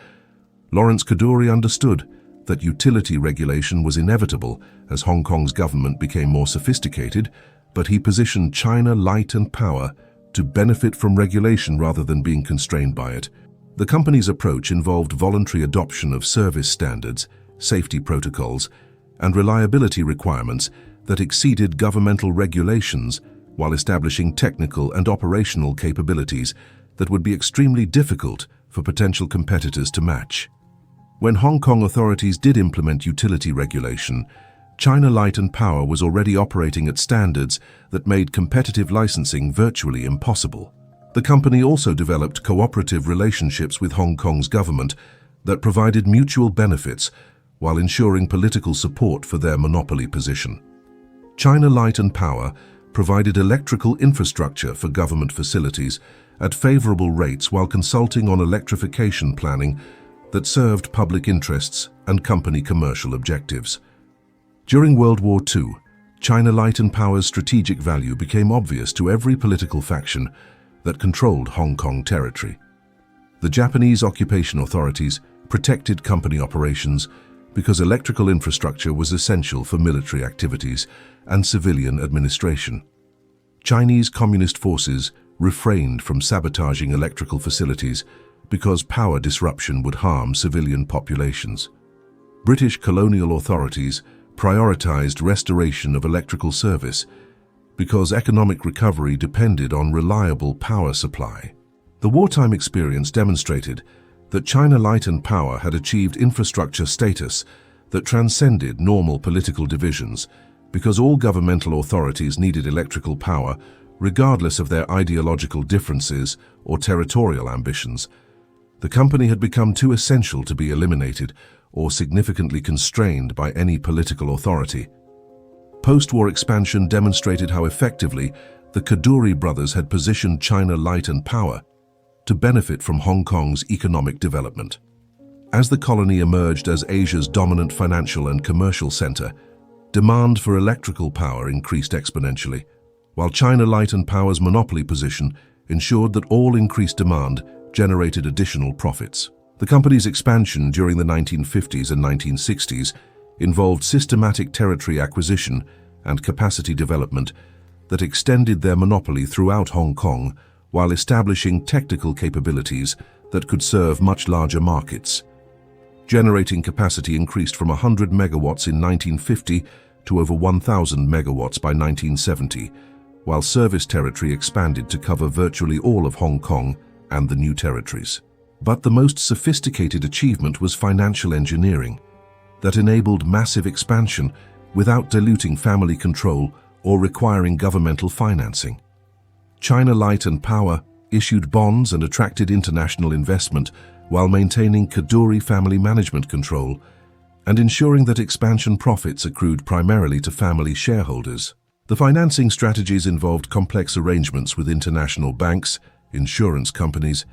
Lawrence Kadoorie understood that utility regulation was inevitable as Hong Kong's government became more sophisticated, but he positioned China Light and Power to benefit from regulation rather than being constrained by it. The company's approach involved voluntary adoption of service standards, safety protocols, and reliability requirements that exceeded governmental regulations while establishing technical and operational capabilities that would be extremely difficult for potential competitors to match. When Hong Kong authorities did implement utility regulation, China Light and Power was already operating at standards that made competitive licensing virtually impossible. The company also developed cooperative relationships with Hong Kong's government that provided mutual benefits while ensuring political support for their monopoly position. China Light and Power provided electrical infrastructure for government facilities at favorable rates while consulting on electrification planning that served public interests and company commercial objectives. During World War II, China Light and Power's strategic value became obvious to every political faction that controlled Hong Kong territory. The Japanese occupation authorities protected company operations because electrical infrastructure was essential for military activities and civilian administration. Chinese communist forces refrained from sabotaging electrical facilities because power disruption would harm civilian populations. British colonial authorities prioritized restoration of electrical service because economic recovery depended on reliable power supply. The wartime experience demonstrated that China Light and Power had achieved infrastructure status that transcended normal political divisions because all governmental authorities needed electrical power regardless of their ideological differences or territorial ambitions. The company had become too essential to be eliminated or significantly constrained by any political authority. Post-war expansion demonstrated how effectively the Kadoorie brothers had positioned China Light and Power to benefit from Hong Kong's economic development. As the colony emerged as Asia's dominant financial and commercial center, demand for electrical power increased exponentially, while China Light and Power's monopoly position ensured that all increased demand generated additional profits. The company's expansion during the 1950s and 1960s involved systematic territory acquisition and capacity development that extended their monopoly throughout Hong Kong while establishing technical capabilities that could serve much larger markets. Generating capacity increased from 100 megawatts in 1950 to over 1,000 megawatts by 1970, while service territory expanded to cover virtually all of Hong Kong and the new territories. But the most sophisticated achievement was financial engineering that enabled massive expansion without diluting family control or requiring governmental financing. China Light and Power issued bonds and attracted international investment while maintaining Kadoorie family management control and ensuring that expansion profits accrued primarily to family shareholders. The financing strategies involved complex arrangements with international banks, insurance companies,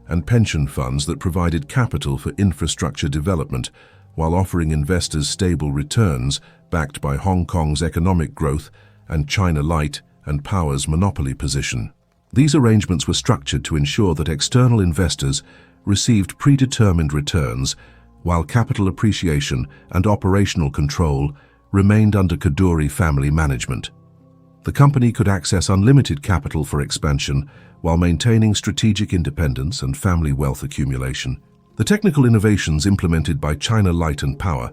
and pension funds that provided capital for infrastructure development while offering investors stable returns backed by Hong Kong's economic growth and China Light and Power's monopoly position. These arrangements were structured to ensure that external investors received predetermined returns while capital appreciation and operational control remained under Kadoorie family management. The company could access unlimited capital for expansion while maintaining strategic independence and family wealth accumulation. The technical innovations implemented by China Light and Power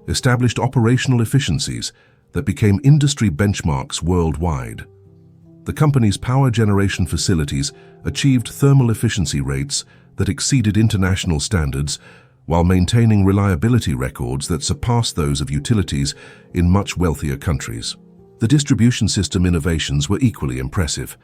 established operational efficiencies that became industry benchmarks worldwide. The company's power generation facilities achieved thermal efficiency rates that exceeded international standards while maintaining reliability records that surpassed those of utilities in much wealthier countries. The distribution system innovations were equally impressive.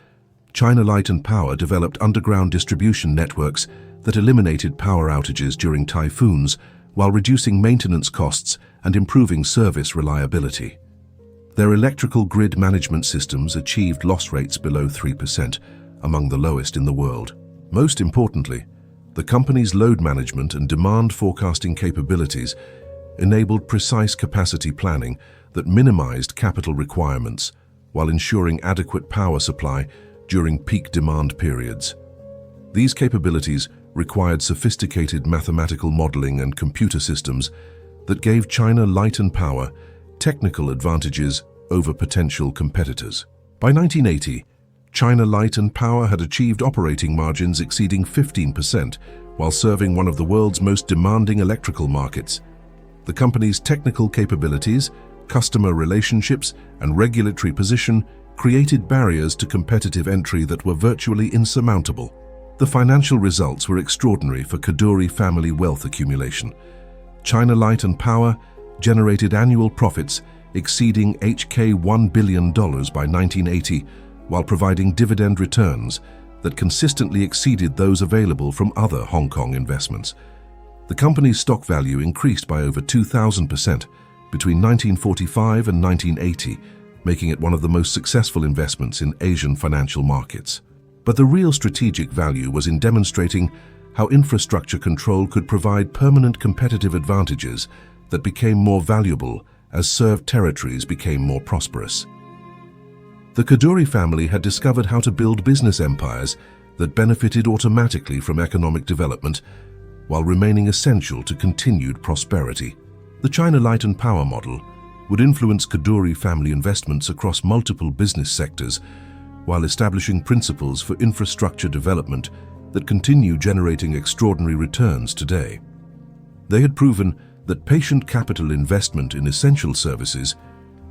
China Light and Power developed underground distribution networks that eliminated power outages during typhoons while reducing maintenance costs and improving service reliability. Their electrical grid management systems achieved loss rates below 3%, among the lowest in the world. Most importantly, the company's load management and demand forecasting capabilities enabled precise capacity planning that minimized capital requirements while ensuring adequate power supply during peak demand periods. These capabilities required sophisticated mathematical modeling and computer systems that gave China Light and Power technical advantages over potential competitors. By 1980, China Light and Power had achieved operating margins exceeding 15% while serving one of the world's most demanding electrical markets. The company's technical capabilities, customer relationships, and regulatory position created barriers to competitive entry that were virtually insurmountable. The financial results were extraordinary for Kadoorie family wealth accumulation. China Light and Power generated annual profits exceeding $1 billion by 1980, while providing dividend returns that consistently exceeded those available from other Hong Kong investments. The company's stock value increased by over 2,000% between 1945 and 1980, making it one of the most successful investments in Asian financial markets. But the real strategic value was in demonstrating how infrastructure control could provide permanent competitive advantages that became more valuable as served territories became more prosperous. The Kadoorie family had discovered how to build business empires that benefited automatically from economic development while remaining essential to continued prosperity. The China Light and Power model would influence Kadoorie family investments across multiple business sectors while establishing principles for infrastructure development that continue generating extraordinary returns today. They had proven that patient capital investment in essential services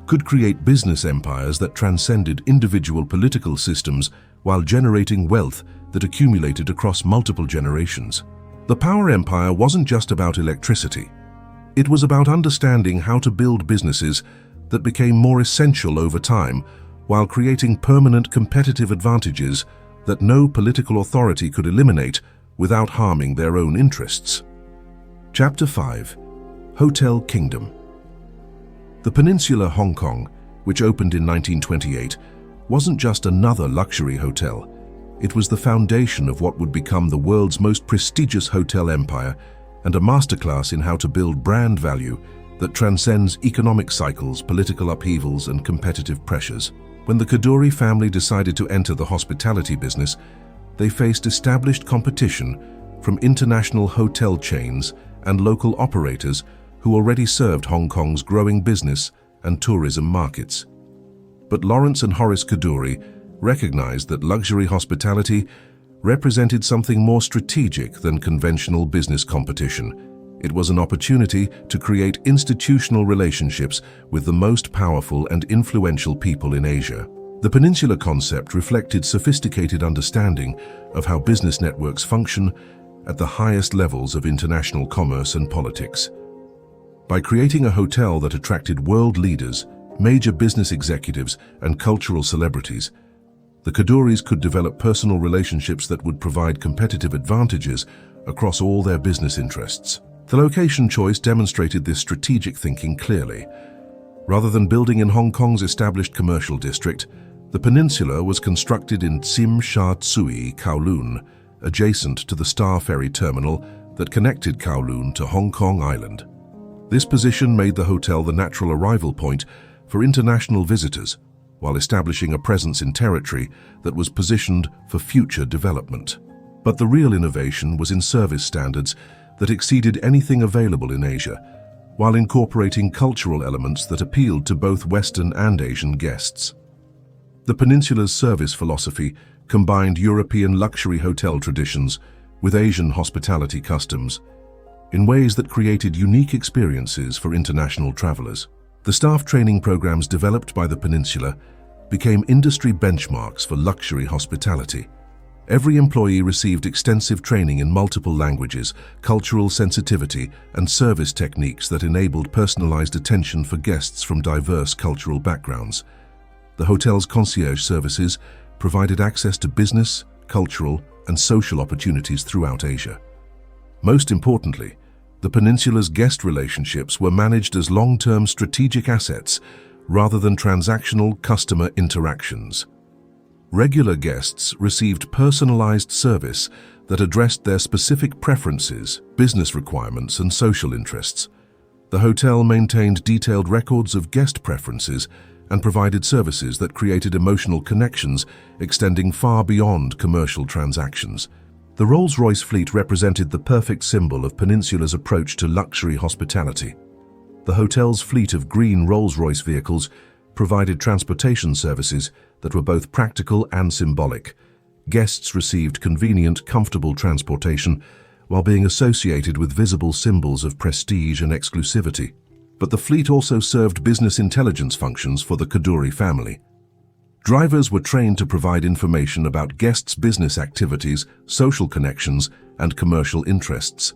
could create business empires that transcended individual political systems while generating wealth that accumulated across multiple generations. The power empire wasn't just about electricity. It was about understanding how to build businesses that became more essential over time while creating permanent competitive advantages that no political authority could eliminate without harming their own interests. Chapter 5. Hotel Kingdom. The Peninsula Hong Kong, which opened in 1928, wasn't just another luxury hotel. It was the foundation of what would become the world's most prestigious hotel empire and a masterclass in how to build brand value that transcends economic cycles, political upheavals, and competitive pressures. When the Kadoorie family decided to enter the hospitality business, they faced established competition from international hotel chains and local operators who already served Hong Kong's growing business and tourism markets. But Lawrence and Horace Kadoorie recognized that luxury hospitality represented something more strategic than conventional business competition. It was an opportunity to create institutional relationships with the most powerful and influential people in Asia. The Peninsula concept reflected sophisticated understanding of how business networks function at the highest levels of international commerce and politics. By creating a hotel that attracted world leaders, major business executives, and cultural celebrities, the Kadoories could develop personal relationships that would provide competitive advantages across all their business interests. The location choice demonstrated this strategic thinking clearly. Rather than building in Hong Kong's established commercial district, the peninsula was constructed in Tsim Sha Tsui, Kowloon, adjacent to the Star Ferry terminal that connected Kowloon to Hong Kong Island. This position made the hotel the natural arrival point for international visitors, while establishing a presence in territory that was positioned for future development. But the real innovation was in service standards that exceeded anything available in Asia, while incorporating cultural elements that appealed to both Western and Asian guests. The peninsula's service philosophy combined European luxury hotel traditions with Asian hospitality customs in ways that created unique experiences for international travelers. The staff training programs developed by the Peninsula became industry benchmarks for luxury hospitality. Every employee received extensive training in multiple languages, cultural sensitivity, and service techniques that enabled personalized attention for guests from diverse cultural backgrounds. The hotel's concierge services provided access to business, cultural, and social opportunities throughout Asia. Most importantly, the peninsula's guest relationships were managed as long-term strategic assets rather than transactional customer interactions. Regular guests received personalized service that addressed their specific preferences, business requirements, and social interests. The hotel maintained detailed records of guest preferences and provided services that created emotional connections extending far beyond commercial transactions. The Rolls-Royce fleet represented the perfect symbol of Peninsula's approach to luxury hospitality. The hotel's fleet of green Rolls-Royce vehicles provided transportation services that were both practical and symbolic. Guests received convenient, comfortable transportation while being associated with visible symbols of prestige and exclusivity. But the fleet also served business intelligence functions for the Kadoorie family. Drivers were trained to provide information about guests' business activities, social connections, and commercial interests.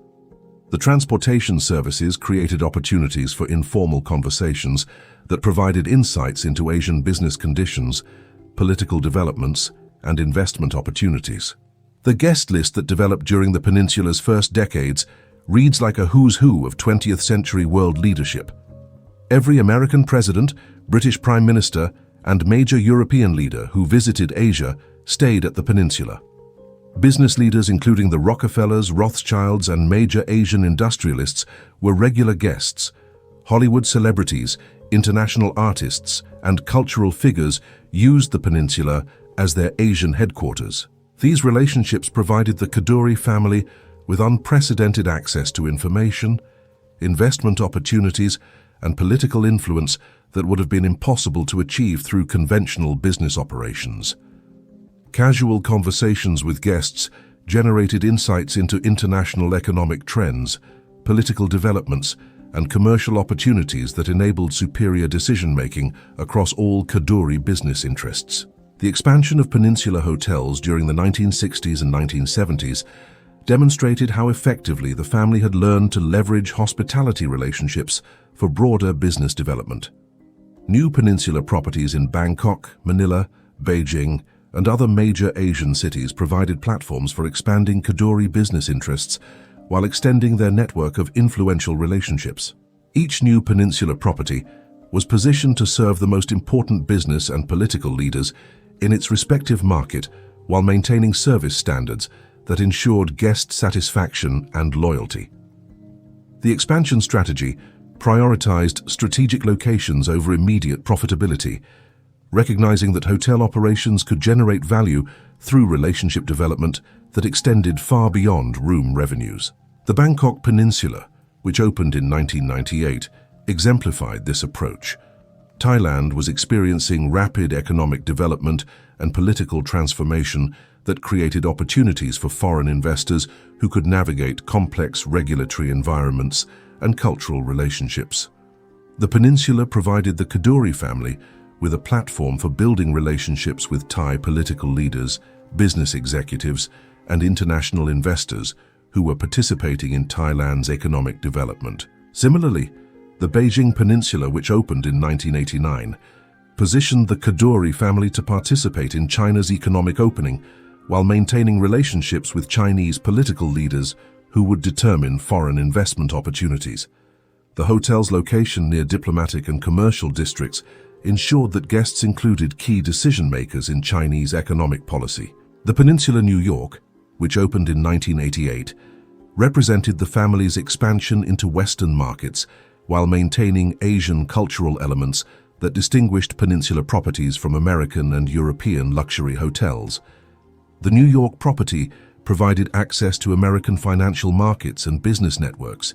The transportation services created opportunities for informal conversations that provided insights into Asian business conditions, political developments, and investment opportunities. The guest list that developed during the peninsula's first decades reads like a who's who of 20th century world leadership. Every American president, British prime minister, and major European leader who visited Asia stayed at the peninsula. Business leaders including the Rockefellers, Rothschilds, and major Asian industrialists were regular guests. Hollywood celebrities, international artists, and cultural figures used the peninsula as their Asian headquarters. These relationships provided the Kadoorie family with unprecedented access to information, investment opportunities, and political influence that would have been impossible to achieve through conventional business operations. Casual conversations with guests generated insights into international economic trends, political developments, and commercial opportunities that enabled superior decision-making across all Kadoorie business interests. The expansion of Peninsula Hotels during the 1960s and 1970s demonstrated how effectively the family had learned to leverage hospitality relationships for broader business development. New Peninsula properties in Bangkok, Manila, Beijing, and other major Asian cities provided platforms for expanding Kadoorie business interests while extending their network of influential relationships. Each new Peninsula property was positioned to serve the most important business and political leaders in its respective market while maintaining service standards that ensured guest satisfaction and loyalty. The expansion strategy prioritized strategic locations over immediate profitability, recognizing that hotel operations could generate value through relationship development that extended far beyond room revenues. The Bangkok Peninsula, which opened in 1998, exemplified this approach. Thailand was experiencing rapid economic development and political transformation that created opportunities for foreign investors who could navigate complex regulatory environments and cultural relationships. The peninsula provided the Kadoorie family with a platform for building relationships with Thai political leaders, business executives, and international investors who were participating in Thailand's economic development. Similarly, the Beijing Peninsula, which opened in 1989, positioned the Kadoorie family to participate in China's economic opening while maintaining relationships with Chinese political leaders who would determine foreign investment opportunities. The hotel's location near diplomatic and commercial districts ensured that guests included key decision-makers in Chinese economic policy. The Peninsula New York, which opened in 1988, represented the family's expansion into Western markets while maintaining Asian cultural elements that distinguished Peninsula properties from American and European luxury hotels. The New York property provided access to American financial markets and business networks,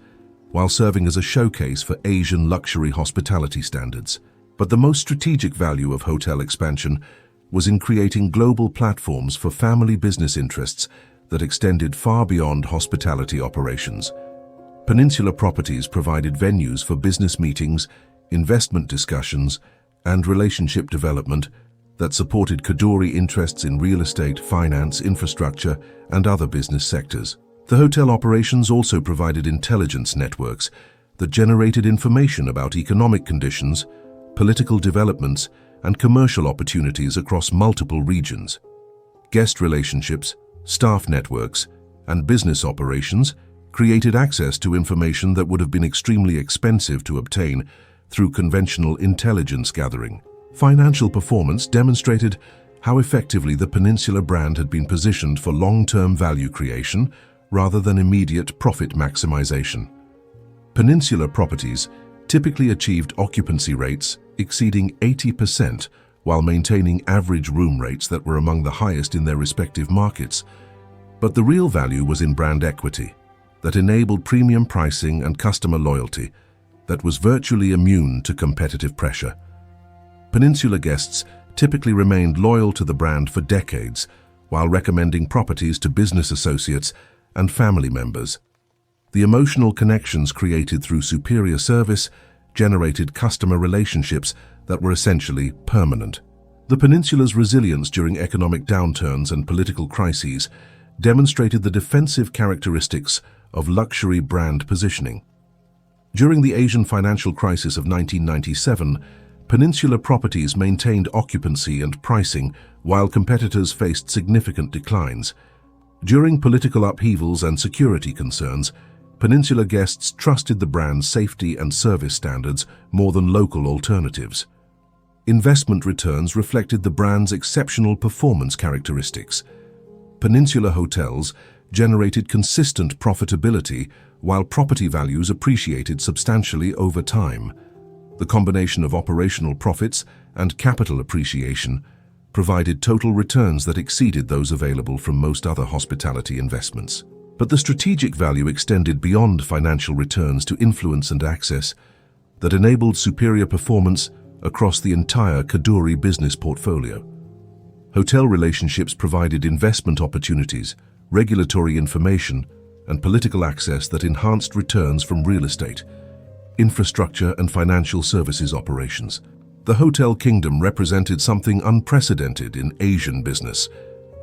while serving as a showcase for Asian luxury hospitality standards. But the most strategic value of hotel expansion was in creating global platforms for family business interests that extended far beyond hospitality operations. Peninsula properties provided venues for business meetings, investment discussions, and relationship development that supported Kadoorie interests in real estate, finance, infrastructure, and other business sectors. The hotel operations also provided intelligence networks that generated information about economic conditions, political developments, and commercial opportunities across multiple regions. Guest relationships, staff networks, and business operations created access to information that would have been extremely expensive to obtain through conventional intelligence gathering. Financial performance demonstrated how effectively the Peninsula brand had been positioned for long-term value creation rather than immediate profit maximization. Peninsula properties typically achieved occupancy rates exceeding 80% while maintaining average room rates that were among the highest in their respective markets. But the real value was in brand equity that enabled premium pricing and customer loyalty that was virtually immune to competitive pressure. Peninsula guests typically remained loyal to the brand for decades while recommending properties to business associates and family members. The emotional connections created through superior service generated customer relationships that were essentially permanent. The Peninsula's resilience during economic downturns and political crises demonstrated the defensive characteristics of luxury brand positioning. During the Asian financial crisis of 1997, Peninsula properties maintained occupancy and pricing while competitors faced significant declines. During political upheavals and security concerns, Peninsula guests trusted the brand's safety and service standards more than local alternatives. Investment returns reflected the brand's exceptional performance characteristics. Peninsula Hotels generated consistent profitability while property values appreciated substantially over time. The combination of operational profits and capital appreciation provided total returns that exceeded those available from most other hospitality investments. But the strategic value extended beyond financial returns to influence and access that enabled superior performance across the entire Kadoorie business portfolio. Hotel relationships provided investment opportunities, regulatory information, and political access that enhanced returns from real estate, infrastructure, and financial services operations. The Hotel Kingdom represented something unprecedented in Asian business,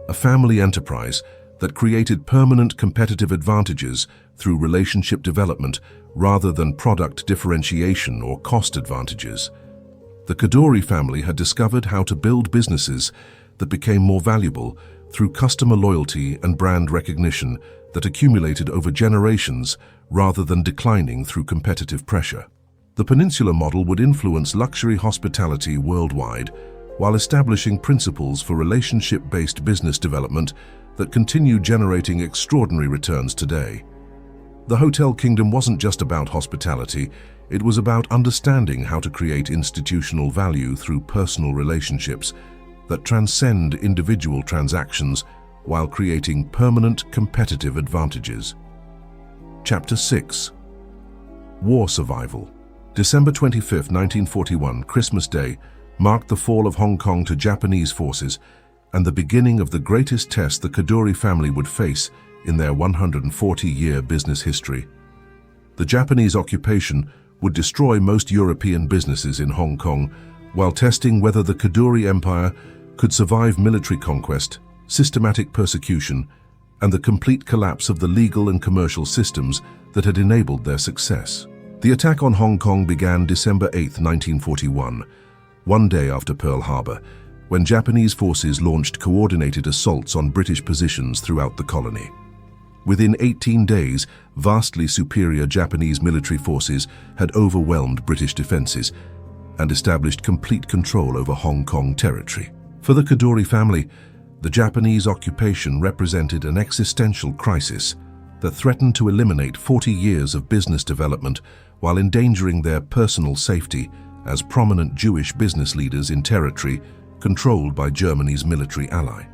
a family enterprise that created permanent competitive advantages through relationship development rather than product differentiation or cost advantages. The Kadoorie family had discovered how to build businesses that became more valuable through customer loyalty and brand recognition that accumulated over generations rather than declining through competitive pressure. The Peninsula model would influence luxury hospitality worldwide while establishing principles for relationship-based business development that continue generating extraordinary returns today. The Hotel Kingdom wasn't just about hospitality, it was about understanding how to create institutional value through personal relationships that transcend individual transactions while creating permanent competitive advantages. Chapter 6. War Survival. December 25, 1941, Christmas Day, marked the fall of Hong Kong to Japanese forces and the beginning of the greatest test the Kadoorie family would face in their 140-year business history. The Japanese occupation would destroy most European businesses in Hong Kong while testing whether the Kadoorie Empire could survive military conquest, systematic persecution, and the complete collapse of the legal and commercial systems that had enabled their success. The attack on Hong Kong began December 8, 1941, one day after Pearl Harbor, when Japanese forces launched coordinated assaults on British positions throughout the colony. Within 18 days, vastly superior Japanese military forces had overwhelmed British defenses and established complete control over Hong Kong territory. For the Kadoorie family, the Japanese occupation represented an existential crisis that threatened to eliminate 40 years of business development while endangering their personal safety as prominent Jewish business leaders in territory controlled by Germany's military ally.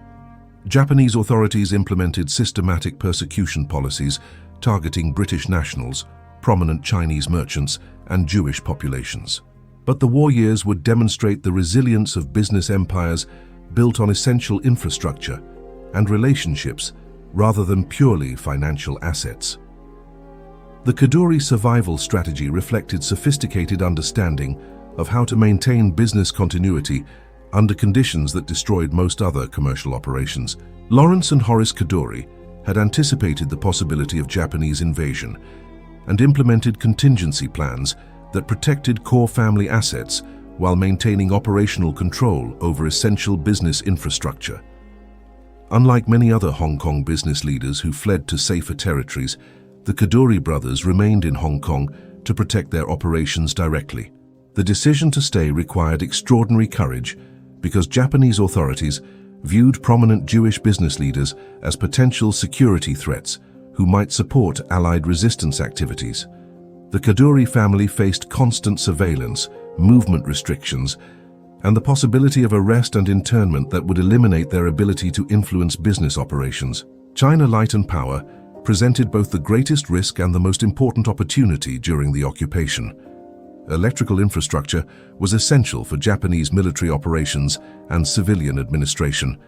Japanese authorities implemented systematic persecution policies targeting British nationals, prominent Chinese merchants, and Jewish populations. But the war years would demonstrate the resilience of business empires built on essential infrastructure and relationships rather than purely financial assets. The Kadoorie survival strategy reflected sophisticated understanding of how to maintain business continuity under conditions that destroyed most other commercial operations. Lawrence and Horace Kadoorie had anticipated the possibility of Japanese invasion and implemented contingency plans that protected core family assets while maintaining operational control over essential business infrastructure. Unlike many other Hong Kong business leaders who fled to safer territories, the Kadoorie brothers remained in Hong Kong to protect their operations directly. The decision to stay required extraordinary courage because Japanese authorities viewed prominent Jewish business leaders as potential security threats who might support Allied resistance activities. The Kadoorie family faced constant surveillance, movement restrictions, and the possibility of arrest and internment that would eliminate their ability to influence business operations. China Light and Power presented both the greatest risk and the most important opportunity during the occupation. Electrical infrastructure was essential for Japanese military operations and civilian administration,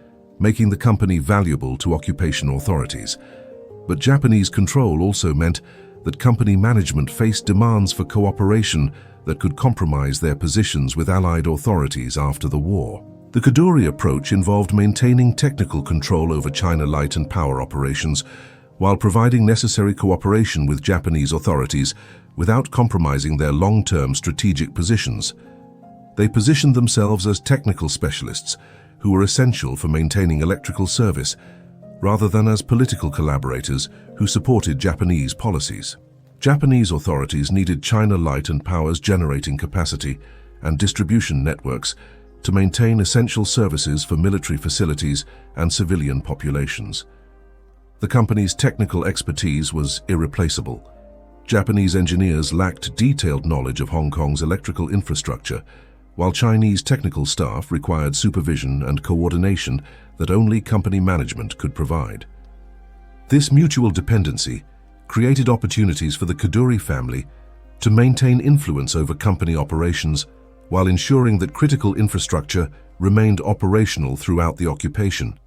making the company valuable to occupation authorities. But Japanese control also meant that company management faced demands for cooperation that could compromise their positions with Allied authorities after the war. The Kadoorie approach involved maintaining technical control over China Light and Power operations while providing necessary cooperation with Japanese authorities without compromising their long-term strategic positions. They positioned themselves as technical specialists who were essential for maintaining electrical service, rather than as political collaborators who supported Japanese policies. Japanese authorities needed China Light and Power's generating capacity and distribution networks to maintain essential services for military facilities and civilian populations. The company's technical expertise was irreplaceable. Japanese engineers lacked detailed knowledge of Hong Kong's electrical infrastructure, while Chinese technical staff required supervision and coordination that only company management could provide. This mutual dependency created opportunities for the Kadoorie family to maintain influence over company operations while ensuring that critical infrastructure remained operational throughout the occupation.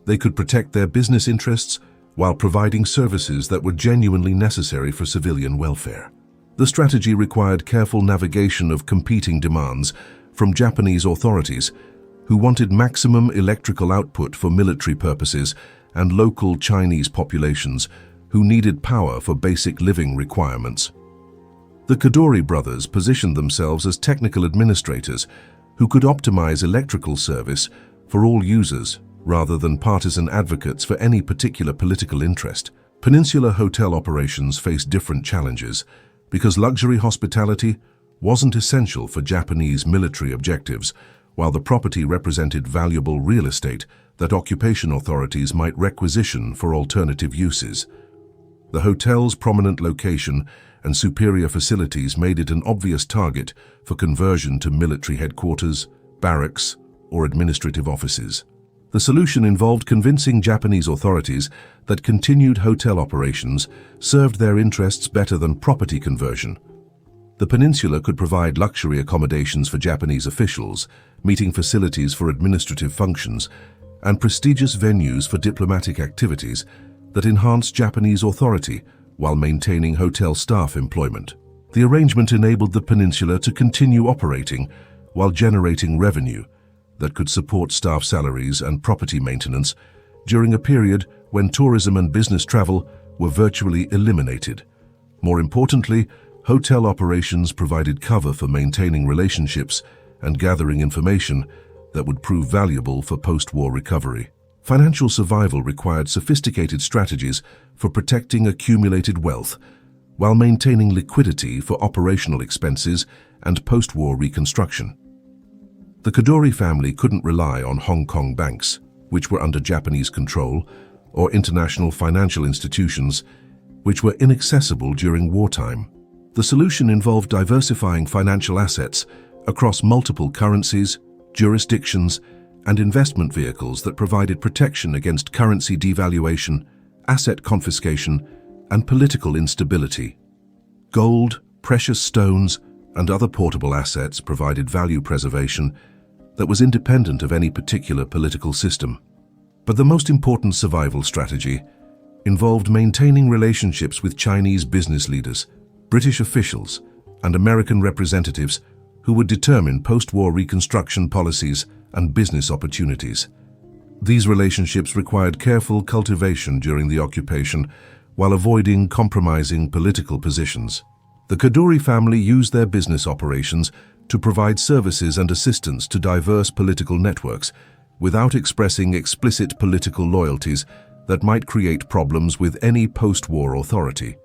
They could protect their business interests while providing services that were genuinely necessary for civilian welfare. The strategy required careful navigation of competing demands from Japanese authorities who wanted maximum electrical output for military purposes and local Chinese populations who needed power for basic living requirements. The Kadoorie brothers positioned themselves as technical administrators who could optimize electrical service for all users rather than partisan advocates for any particular political interest. Peninsula hotel operations faced different challenges because luxury hospitality wasn't essential for Japanese military objectives, while the property represented valuable real estate that occupation authorities might requisition for alternative uses. The hotel's prominent location and superior facilities made it an obvious target for conversion to military headquarters, barracks, or administrative offices. The solution involved convincing Japanese authorities that continued hotel operations served their interests better than property conversion. The peninsula could provide luxury accommodations for Japanese officials, meeting facilities for administrative functions, and prestigious venues for diplomatic activities that enhanced Japanese authority while maintaining hotel staff employment. The arrangement enabled the peninsula to continue operating while generating revenue that could support staff salaries and property maintenance during a period when tourism and business travel were virtually eliminated. More importantly, hotel operations provided cover for maintaining relationships and gathering information that would prove valuable for post-war recovery. Financial survival required sophisticated strategies for protecting accumulated wealth, while maintaining liquidity for operational expenses and post-war reconstruction. The Kadoorie family couldn't rely on Hong Kong banks, which were under Japanese control, or international financial institutions, which were inaccessible during wartime. The solution involved diversifying financial assets across multiple currencies, jurisdictions, and investment vehicles that provided protection against currency devaluation, asset confiscation, and political instability. Gold, precious stones, and other portable assets provided value preservation that was independent of any particular political system. But the most important survival strategy involved maintaining relationships with Chinese business leaders, British officials, and American representatives who would determine post-war reconstruction policies and business opportunities. These relationships required careful cultivation during the occupation while avoiding compromising political positions. The Kadoorie family used their business operations to provide services and assistance to diverse political networks without expressing explicit political loyalties that might create problems with any post-war authority.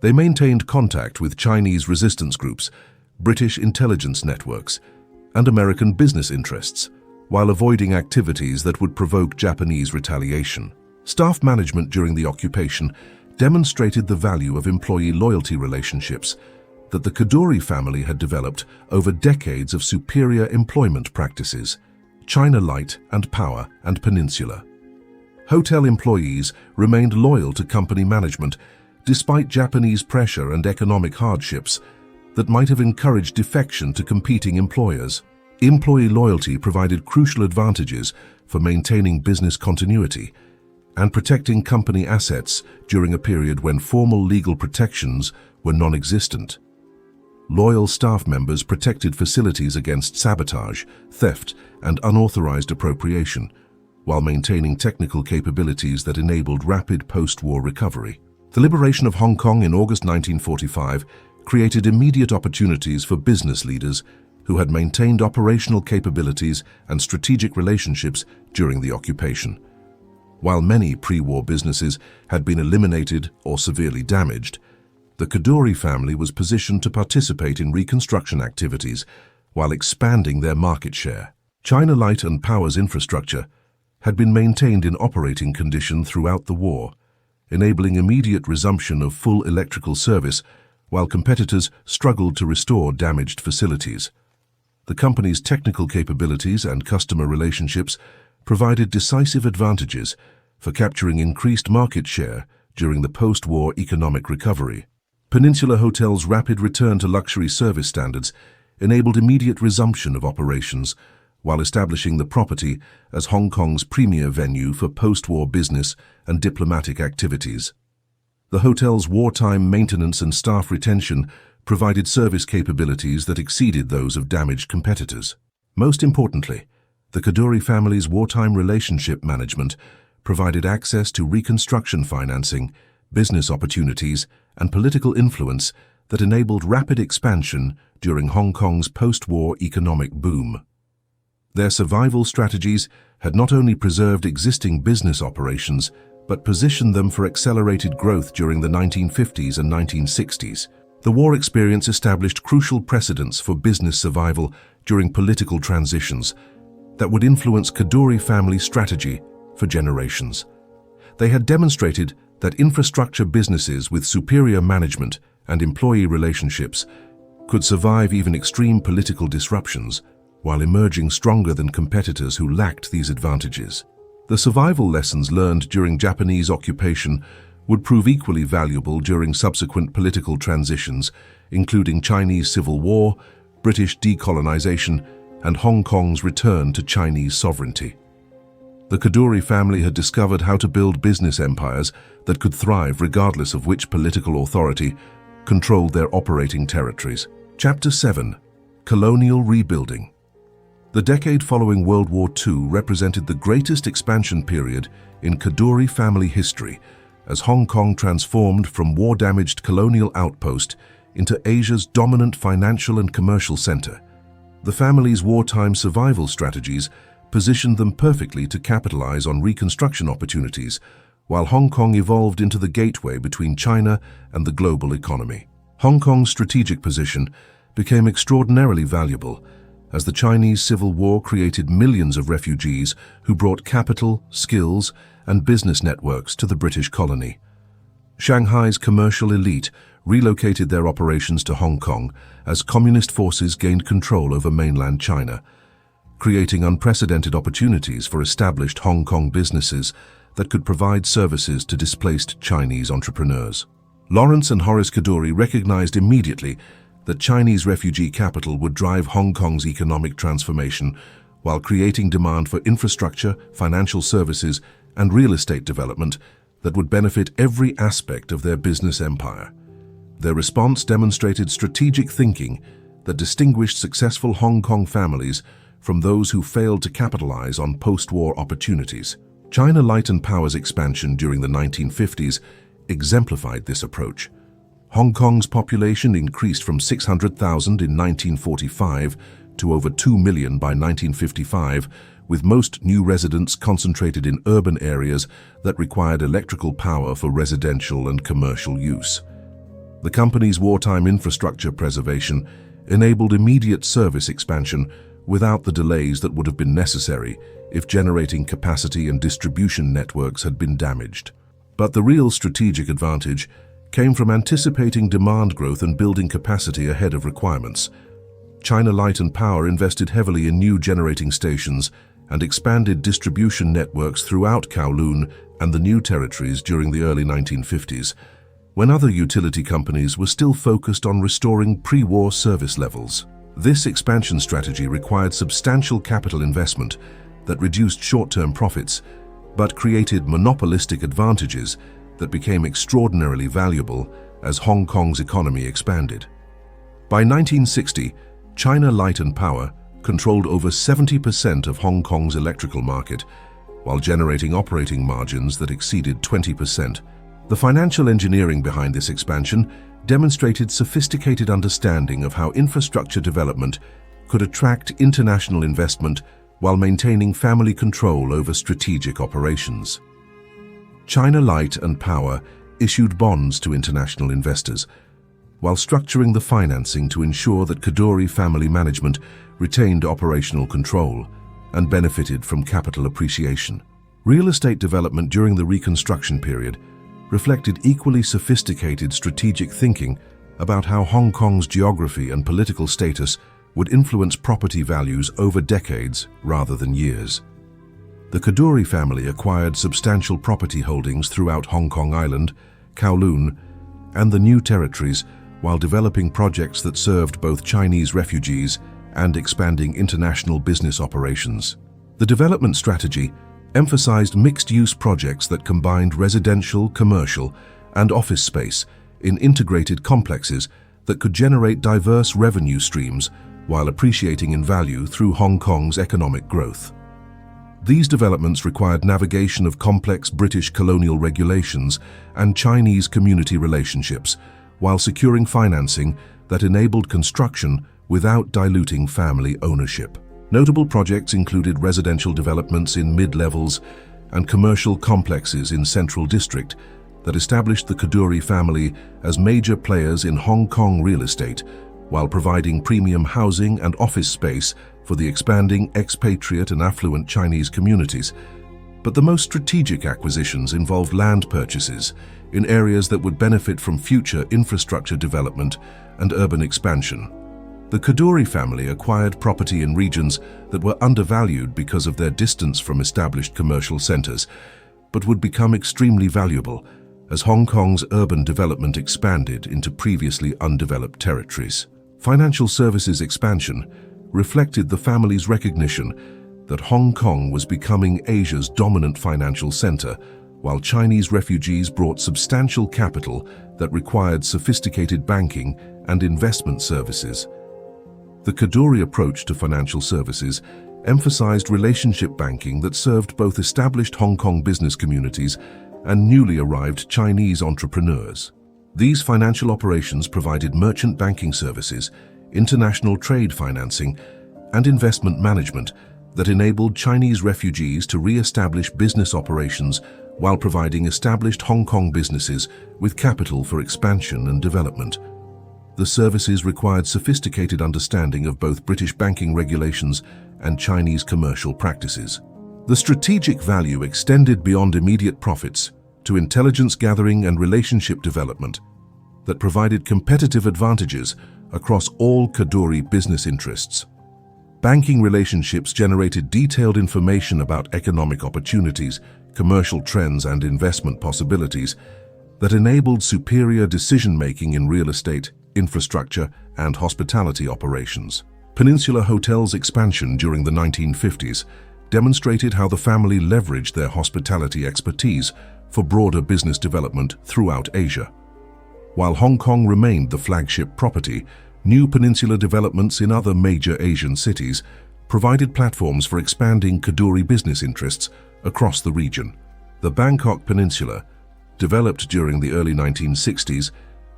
They maintained contact with Chinese resistance groups, British intelligence networks, and American business interests, while avoiding activities that would provoke Japanese retaliation. Staff management during the occupation demonstrated the value of employee loyalty relationships that the Kadoorie family had developed over decades of superior employment practices, China Light and Power and Peninsula. Hotel employees remained loyal to company management despite Japanese pressure and economic hardships that might have encouraged defection to competing employers. Employee loyalty provided crucial advantages for maintaining business continuity and protecting company assets during a period when formal legal protections were non-existent. Loyal staff members protected facilities against sabotage, theft, and unauthorized appropriation, while maintaining technical capabilities that enabled rapid post-war recovery. The liberation of Hong Kong in August 1945 created immediate opportunities for business leaders who had maintained operational capabilities and strategic relationships during the occupation. While many pre-war businesses had been eliminated or severely damaged, the Kadoorie family was positioned to participate in reconstruction activities while expanding their market share. China Light and Power's infrastructure had been maintained in operating condition throughout the war, enabling immediate resumption of full electrical service while competitors struggled to restore damaged facilities. The company's technical capabilities and customer relationships provided decisive advantages for capturing increased market share during the post-war economic recovery. Peninsula Hotels' rapid return to luxury service standards enabled immediate resumption of operations while establishing the property as Hong Kong's premier venue for post-war business and diplomatic activities. The hotel's wartime maintenance and staff retention provided service capabilities that exceeded those of damaged competitors. Most importantly, the Kadoorie family's wartime relationship management provided access to reconstruction financing, business opportunities, and political influence that enabled rapid expansion during Hong Kong's post-war economic boom. Their survival strategies had not only preserved existing business operations, but positioned them for accelerated growth during the 1950s and 1960s. The war experience established crucial precedents for business survival during political transitions that would influence Kadoorie family strategy for generations. They had demonstrated that infrastructure businesses with superior management and employee relationships could survive even extreme political disruptions while emerging stronger than competitors who lacked these advantages. The survival lessons learned during Japanese occupation would prove equally valuable during subsequent political transitions, including Chinese Civil War, British decolonization, and Hong Kong's return to Chinese sovereignty. The Kadoorie family had discovered how to build business empires that could thrive regardless of which political authority controlled their operating territories. Chapter 7: Colonial Rebuilding. The decade following World War II represented the greatest expansion period in Kadoorie family history as Hong Kong transformed from war-damaged colonial outpost into Asia's dominant financial and commercial center. The family's wartime survival strategies positioned them perfectly to capitalize on reconstruction opportunities, while Hong Kong evolved into the gateway between China and the global economy. Hong Kong's strategic position became extraordinarily valuable as the Chinese Civil War created millions of refugees who brought capital, skills, and business networks to the British colony. Shanghai's commercial elite relocated their operations to Hong Kong as communist forces gained control over mainland China, creating unprecedented opportunities for established Hong Kong businesses that could provide services to displaced Chinese entrepreneurs. Lawrence and Horace Kadoorie recognized immediately that Chinese refugee capital would drive Hong Kong's economic transformation while creating demand for infrastructure, financial services, and real estate development that would benefit every aspect of their business empire. Their response demonstrated strategic thinking that distinguished successful Hong Kong families from those who failed to capitalize on post-war opportunities. China Light and Power's expansion during the 1950s exemplified this approach. Hong Kong's population increased from 600,000 in 1945 to over 2 million by 1955, with most new residents concentrated in urban areas that required electrical power for residential and commercial use. The company's wartime infrastructure preservation enabled immediate service expansion without the delays that would have been necessary if generating capacity and distribution networks had been damaged. But the real strategic advantage came from anticipating demand growth and building capacity ahead of requirements. China Light and Power invested heavily in new generating stations and expanded distribution networks throughout Kowloon and the New Territories during the early 1950s, when other utility companies were still focused on restoring pre-war service levels. This expansion strategy required substantial capital investment that reduced short-term profits, but created monopolistic advantages that became extraordinarily valuable as Hong Kong's economy expanded. By 1960, China Light and Power controlled over 70% of Hong Kong's electrical market, while generating operating margins that exceeded 20%. The financial engineering behind this expansion demonstrated sophisticated understanding of how infrastructure development could attract international investment while maintaining family control over strategic operations. China Light and Power issued bonds to international investors, while structuring the financing to ensure that Kadoorie family management retained operational control and benefited from capital appreciation. Real estate development during the reconstruction period reflected equally sophisticated strategic thinking about how Hong Kong's geography and political status would influence property values over decades rather than years. The Kadoorie family acquired substantial property holdings throughout Hong Kong Island, Kowloon, and the New Territories while developing projects that served both Chinese refugees and expanding international business operations. The development strategy emphasized mixed-use projects that combined residential, commercial, and office space in integrated complexes that could generate diverse revenue streams while appreciating in value through Hong Kong's economic growth. These developments required navigation of complex British colonial regulations and Chinese community relationships, while securing financing that enabled construction without diluting family ownership. Notable projects included residential developments in mid-levels and commercial complexes in Central District that established the Kadoorie family as major players in Hong Kong real estate, while providing premium housing and office space for the expanding expatriate and affluent Chinese communities. But the most strategic acquisitions involved land purchases in areas that would benefit from future infrastructure development and urban expansion. The Kadoorie family acquired property in regions that were undervalued because of their distance from established commercial centers, but would become extremely valuable as Hong Kong's urban development expanded into previously undeveloped territories. Financial services expansion reflected the family's recognition that Hong Kong was becoming Asia's dominant financial center, while Chinese refugees brought substantial capital that required sophisticated banking and investment services. The Kadoorie approach to financial services emphasized relationship banking that served both established Hong Kong business communities and newly arrived Chinese entrepreneurs. These financial operations provided merchant banking services, international trade financing, and investment management that enabled Chinese refugees to re-establish business operations while providing established Hong Kong businesses with capital for expansion and development. The services required sophisticated understanding of both British banking regulations and Chinese commercial practices. The strategic value extended beyond immediate profits to intelligence gathering and relationship development that provided competitive advantages across all Kadoorie business interests. Banking relationships generated detailed information about economic opportunities, commercial trends, and investment possibilities that enabled superior decision-making in real estate, infrastructure, and hospitality operations. Peninsula Hotels' expansion during the 1950s demonstrated how the family leveraged their hospitality expertise for broader business development throughout Asia. While Hong Kong remained the flagship property, New peninsula developments in other major Asian cities provided platforms for expanding Kadoorie business interests across the region. The Bangkok Peninsula, developed during the early 1960s,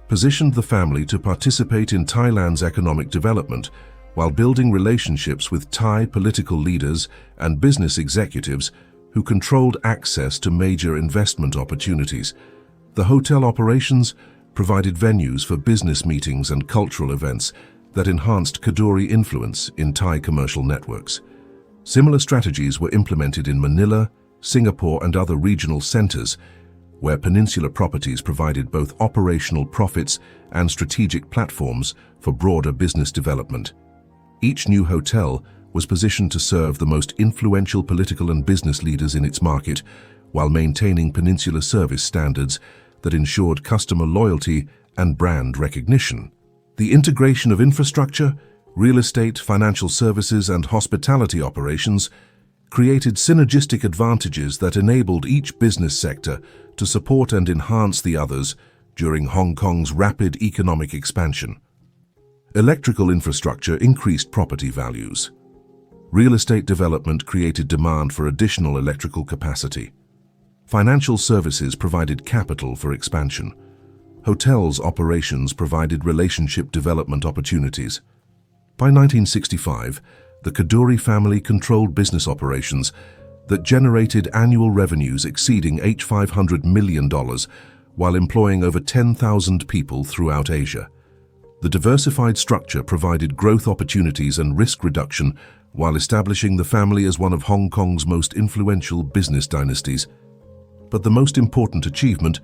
positioned the family to participate in Thailand's economic development while building relationships with Thai political leaders and business executives who controlled access to major investment opportunities. The hotel operations provided venues for business meetings and cultural events that enhanced Kadoorie influence in Thai commercial networks. Similar strategies were implemented in Manila, Singapore, and other regional centers, where peninsula properties provided both operational profits and strategic platforms for broader business development. Each new hotel was positioned to serve the most influential political and business leaders in its market, while maintaining peninsula service standards that ensured customer loyalty and brand recognition. The integration of infrastructure, real estate, financial services, and hospitality operations created synergistic advantages that enabled each business sector to support and enhance the others during Hong Kong's rapid economic expansion. Electrical infrastructure increased property values. Real estate development created demand for additional electrical capacity. Financial services provided capital for expansion. Hotels operations provided relationship development opportunities. By 1965, the Kadoorie family controlled business operations that generated annual revenues exceeding $500 million while employing over 10,000 people throughout Asia. The diversified structure provided growth opportunities and risk reduction while establishing the family as one of Hong Kong's most influential business dynasties. But the most important achievement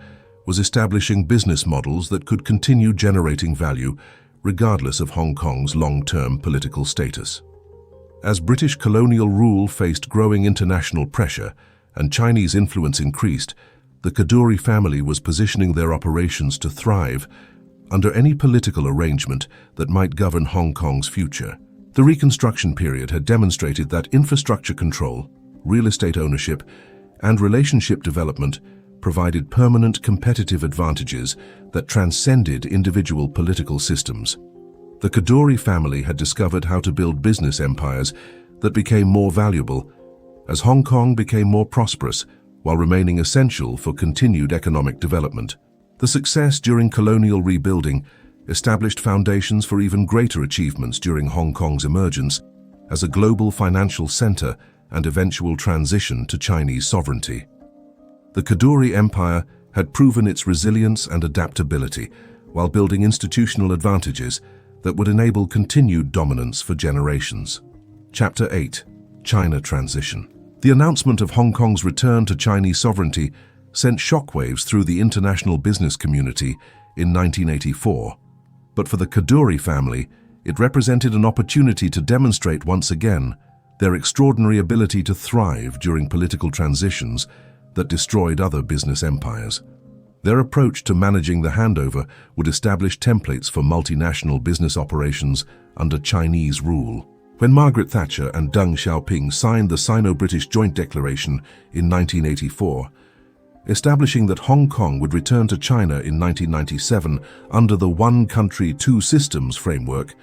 was establishing business models that could continue generating value regardless of Hong Kong's long-term political status. As British colonial rule faced growing international pressure and Chinese influence increased, the Kadoorie family was positioning their operations to thrive under any political arrangement that might govern Hong Kong's future. The reconstruction period had demonstrated that infrastructure control, real estate ownership, and relationship development provided permanent competitive advantages that transcended individual political systems. The Kadoorie family had discovered how to build business empires that became more valuable as Hong Kong became more prosperous while remaining essential for continued economic development. The success during colonial rebuilding established foundations for even greater achievements during Hong Kong's emergence as a global financial center and eventual transition to Chinese sovereignty. The Kadoorie Empire had proven its resilience and adaptability while building institutional advantages that would enable continued dominance for generations. Chapter 8. China Transition. The announcement of Hong Kong's return to Chinese sovereignty sent shockwaves through the international business community in 1984. But for the Kadoorie family, it represented an opportunity to demonstrate once again their extraordinary ability to thrive during political transitions that destroyed other business empires. Their approach to managing the handover would establish templates for multinational business operations under Chinese rule. When Margaret Thatcher and Deng Xiaoping signed the Sino-British Joint Declaration in 1984, establishing that Hong Kong would return to China in 1997 under the One Country, Two Systems framework,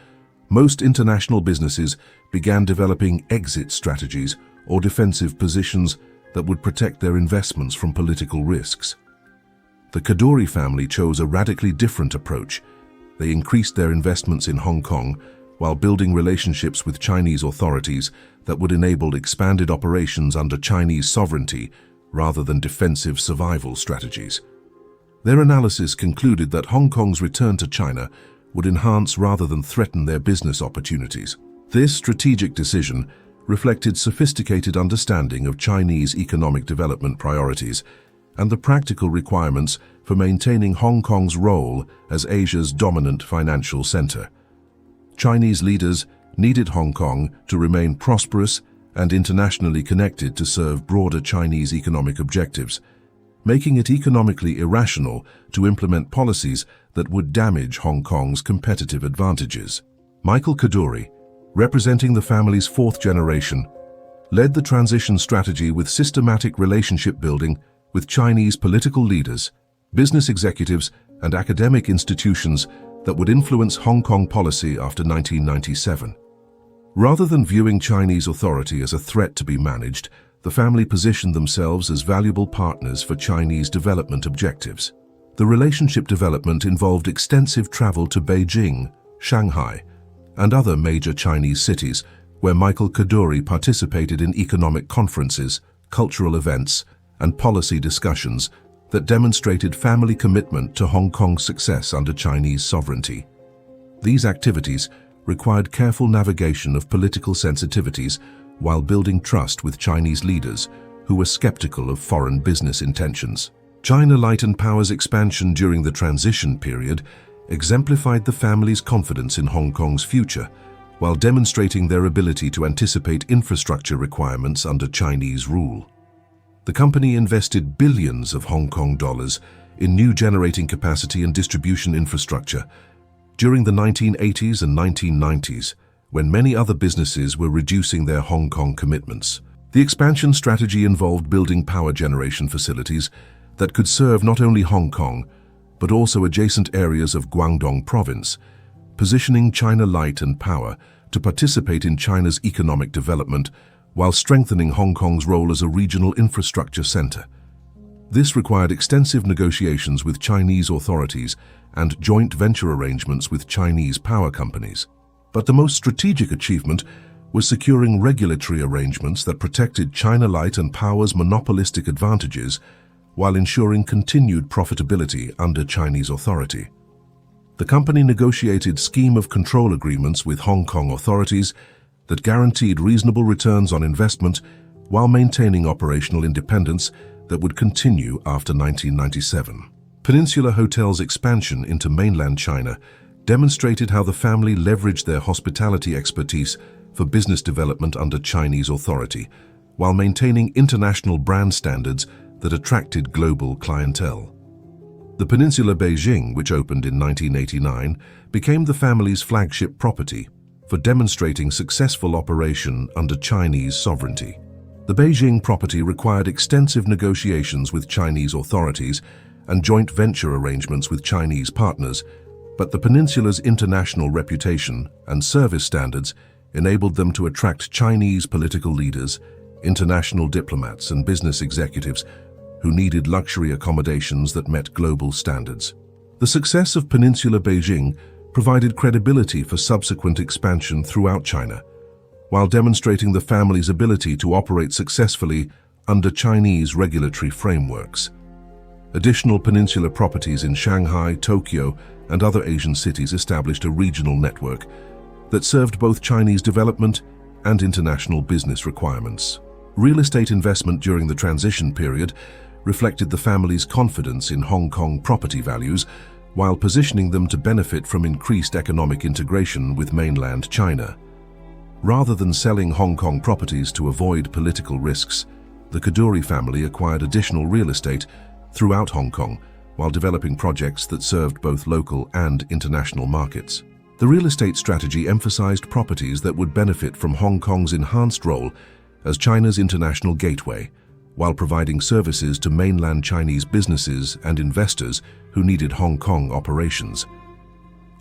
most international businesses began developing exit strategies or defensive positions that would protect their investments from political risks. The Kadoorie family chose a radically different approach. They increased their investments in Hong Kong while building relationships with Chinese authorities that would enable expanded operations under Chinese sovereignty rather than defensive survival strategies. Their analysis concluded that Hong Kong's return to China would enhance rather than threaten their business opportunities. This strategic decision reflected sophisticated understanding of Chinese economic development priorities and the practical requirements for maintaining Hong Kong's role as Asia's dominant financial center. Chinese leaders needed Hong Kong to remain prosperous and internationally connected to serve broader Chinese economic objectives, making it economically irrational to implement policies that would damage Hong Kong's competitive advantages. Michael Kadoorie, representing the family's fourth generation, led the transition strategy with systematic relationship building with Chinese political leaders, business executives, and academic institutions that would influence Hong Kong policy after 1997. Rather than viewing Chinese authority as a threat to be managed, the family positioned themselves as valuable partners for Chinese development objectives. The relationship development involved extensive travel to Beijing, Shanghai, and other major Chinese cities, where Michael Kadoorie participated in economic conferences, cultural events, and policy discussions that demonstrated family commitment to Hong Kong's success under Chinese sovereignty. These activities required careful navigation of political sensitivities while building trust with Chinese leaders who were skeptical of foreign business intentions. China Light and Power's expansion during the transition period exemplified the family's confidence in Hong Kong's future, while demonstrating their ability to anticipate infrastructure requirements under Chinese rule. The company invested billions of Hong Kong dollars in new generating capacity and distribution infrastructure during the 1980s and 1990s, when many other businesses were reducing their Hong Kong commitments. The expansion strategy involved building power generation facilities that could serve not only Hong Kong, but also adjacent areas of Guangdong province, positioning China Light and Power to participate in China's economic development while strengthening Hong Kong's role as a regional infrastructure center. This required extensive negotiations with Chinese authorities and joint venture arrangements with Chinese power companies. But the most strategic achievement was securing regulatory arrangements that protected China Light and Power's monopolistic advantages while ensuring continued profitability under Chinese authority. The company negotiated scheme of control agreements with Hong Kong authorities that guaranteed reasonable returns on investment while maintaining operational independence that would continue after 1997. Peninsula Hotels' expansion into mainland China demonstrated how the family leveraged their hospitality expertise for business development under Chinese authority, while maintaining international brand standards that attracted global clientele. The Peninsula Beijing, which opened in 1989, became the family's flagship property for demonstrating successful operation under Chinese sovereignty. The Beijing property required extensive negotiations with Chinese authorities and joint venture arrangements with Chinese partners, but the peninsula's international reputation and service standards enabled them to attract Chinese political leaders, international diplomats, and business executives who needed luxury accommodations that met global standards. The success of Peninsula Beijing provided credibility for subsequent expansion throughout China, while demonstrating the family's ability to operate successfully under Chinese regulatory frameworks. Additional peninsula properties in Shanghai, Tokyo, and other Asian cities established a regional network that served both Chinese development and international business requirements. Real estate investment during the transition period reflected the family's confidence in Hong Kong property values, while positioning them to benefit from increased economic integration with mainland China. Rather than selling Hong Kong properties to avoid political risks, the Kadoorie family acquired additional real estate throughout Hong Kong while developing projects that served both local and international markets. The real estate strategy emphasized properties that would benefit from Hong Kong's enhanced role as China's international gateway, while providing services to mainland Chinese businesses and investors who needed Hong Kong operations.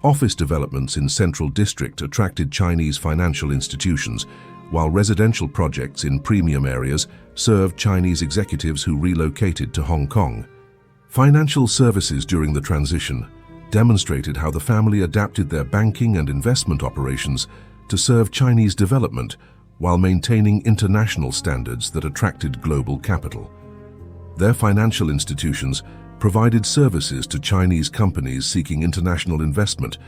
Office developments in Central District attracted Chinese financial institutions, while residential projects in premium areas served Chinese executives who relocated to Hong Kong. Financial services during the transition demonstrated how the family adapted their banking and investment operations to serve Chinese development while maintaining international standards that attracted global capital. Their financial institutions provided services to Chinese companies seeking international investment,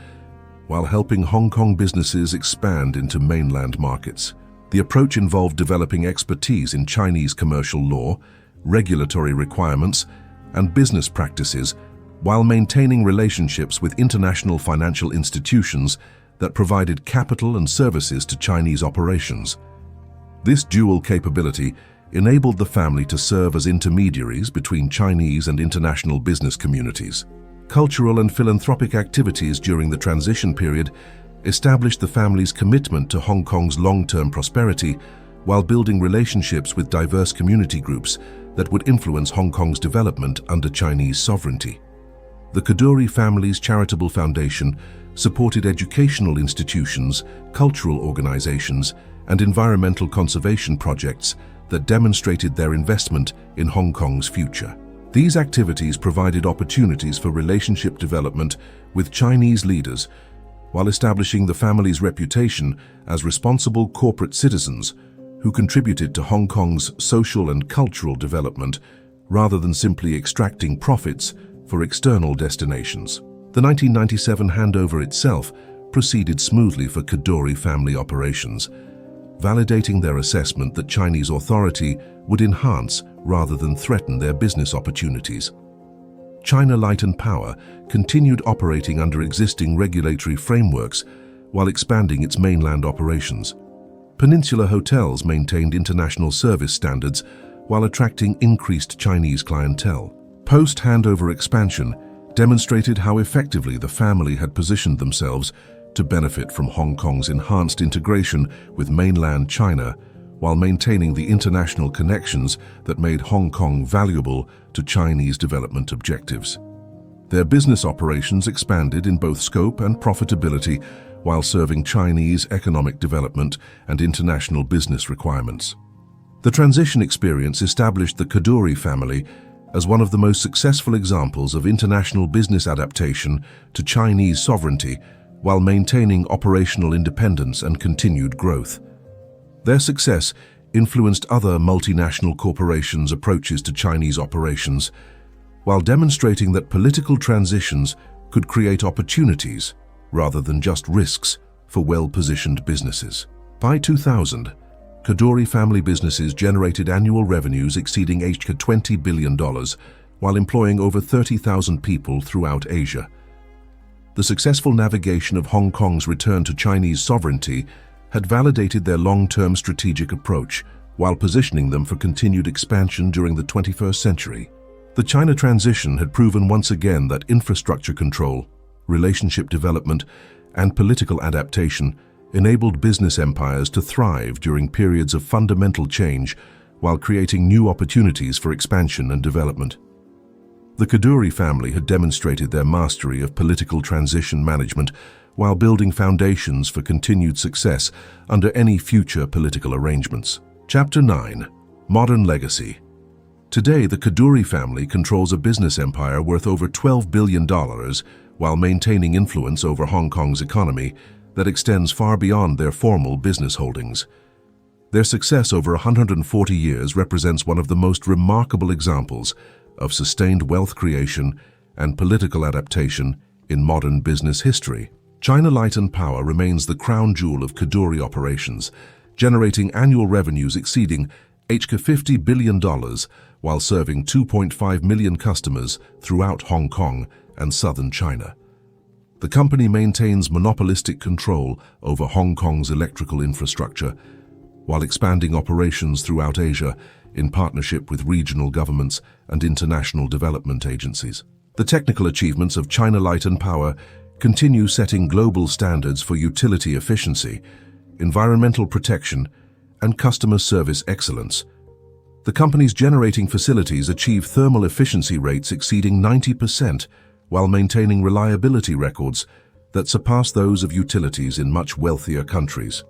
while helping Hong Kong businesses expand into mainland markets. The approach involved developing expertise in Chinese commercial law, regulatory requirements, and business practices, while maintaining relationships with international financial institutions that provided capital and services to Chinese operations. This dual capability enabled the family to serve as intermediaries between Chinese and international business communities. Cultural and philanthropic activities during the transition period established the family's commitment to Hong Kong's long-term prosperity while building relationships with diverse community groups that would influence Hong Kong's development under Chinese sovereignty. The Kadoorie family's charitable foundation supported educational institutions, cultural organizations, and environmental conservation projects that demonstrated their investment in Hong Kong's future. These activities provided opportunities for relationship development with Chinese leaders while establishing the family's reputation as responsible corporate citizens who contributed to Hong Kong's social and cultural development rather than simply extracting profits for external destinations. The 1997 handover itself proceeded smoothly for Kadoorie family operations, validating their assessment that Chinese authority would enhance rather than threaten their business opportunities. China Light and Power continued operating under existing regulatory frameworks while expanding its mainland operations. Peninsula Hotels maintained international service standards while attracting increased Chinese clientele. Post-handover expansion demonstrated how effectively the family had positioned themselves to benefit from Hong Kong's enhanced integration with mainland China while maintaining the international connections that made Hong Kong valuable to Chinese development objectives. Their business operations expanded in both scope and profitability while serving Chinese economic development and international business requirements. The transition experience established the Kadoorie family as one of the most successful examples of international business adaptation to Chinese sovereignty while maintaining operational independence and continued growth. Their success influenced other multinational corporations' approaches to Chinese operations, while demonstrating that political transitions could create opportunities rather than just risks for well-positioned businesses. By 2000, Kadoorie family businesses generated annual revenues exceeding $20 billion, while employing over 30,000 people throughout Asia. The successful navigation of Hong Kong's return to Chinese sovereignty had validated their long-term strategic approach, while positioning them for continued expansion during the 21st century. The China transition had proven once again that infrastructure control, relationship development, and political adaptation enabled business empires to thrive during periods of fundamental change while creating new opportunities for expansion and development. The Kadoorie family had demonstrated their mastery of political transition management while building foundations for continued success under any future political arrangements. Chapter 9. Modern Legacy. Today, the Kadoorie family controls a business empire worth over $12 billion while maintaining influence over Hong Kong's economy that extends far beyond their formal business holdings. Their success over 140 years represents one of the most remarkable examples of sustained wealth creation and political adaptation in modern business history. China Light and Power remains the crown jewel of Kadoorie operations, generating annual revenues exceeding $50 billion while serving 2.5 million customers throughout Hong Kong and southern China. The company maintains monopolistic control over Hong Kong's electrical infrastructure, while expanding operations throughout Asia in partnership with regional governments and international development agencies. The technical achievements of China Light and Power continue setting global standards for utility efficiency, environmental protection, and customer service excellence. The company's generating facilities achieve thermal efficiency rates exceeding 90%, while maintaining reliability records that surpass those of utilities in much wealthier countries.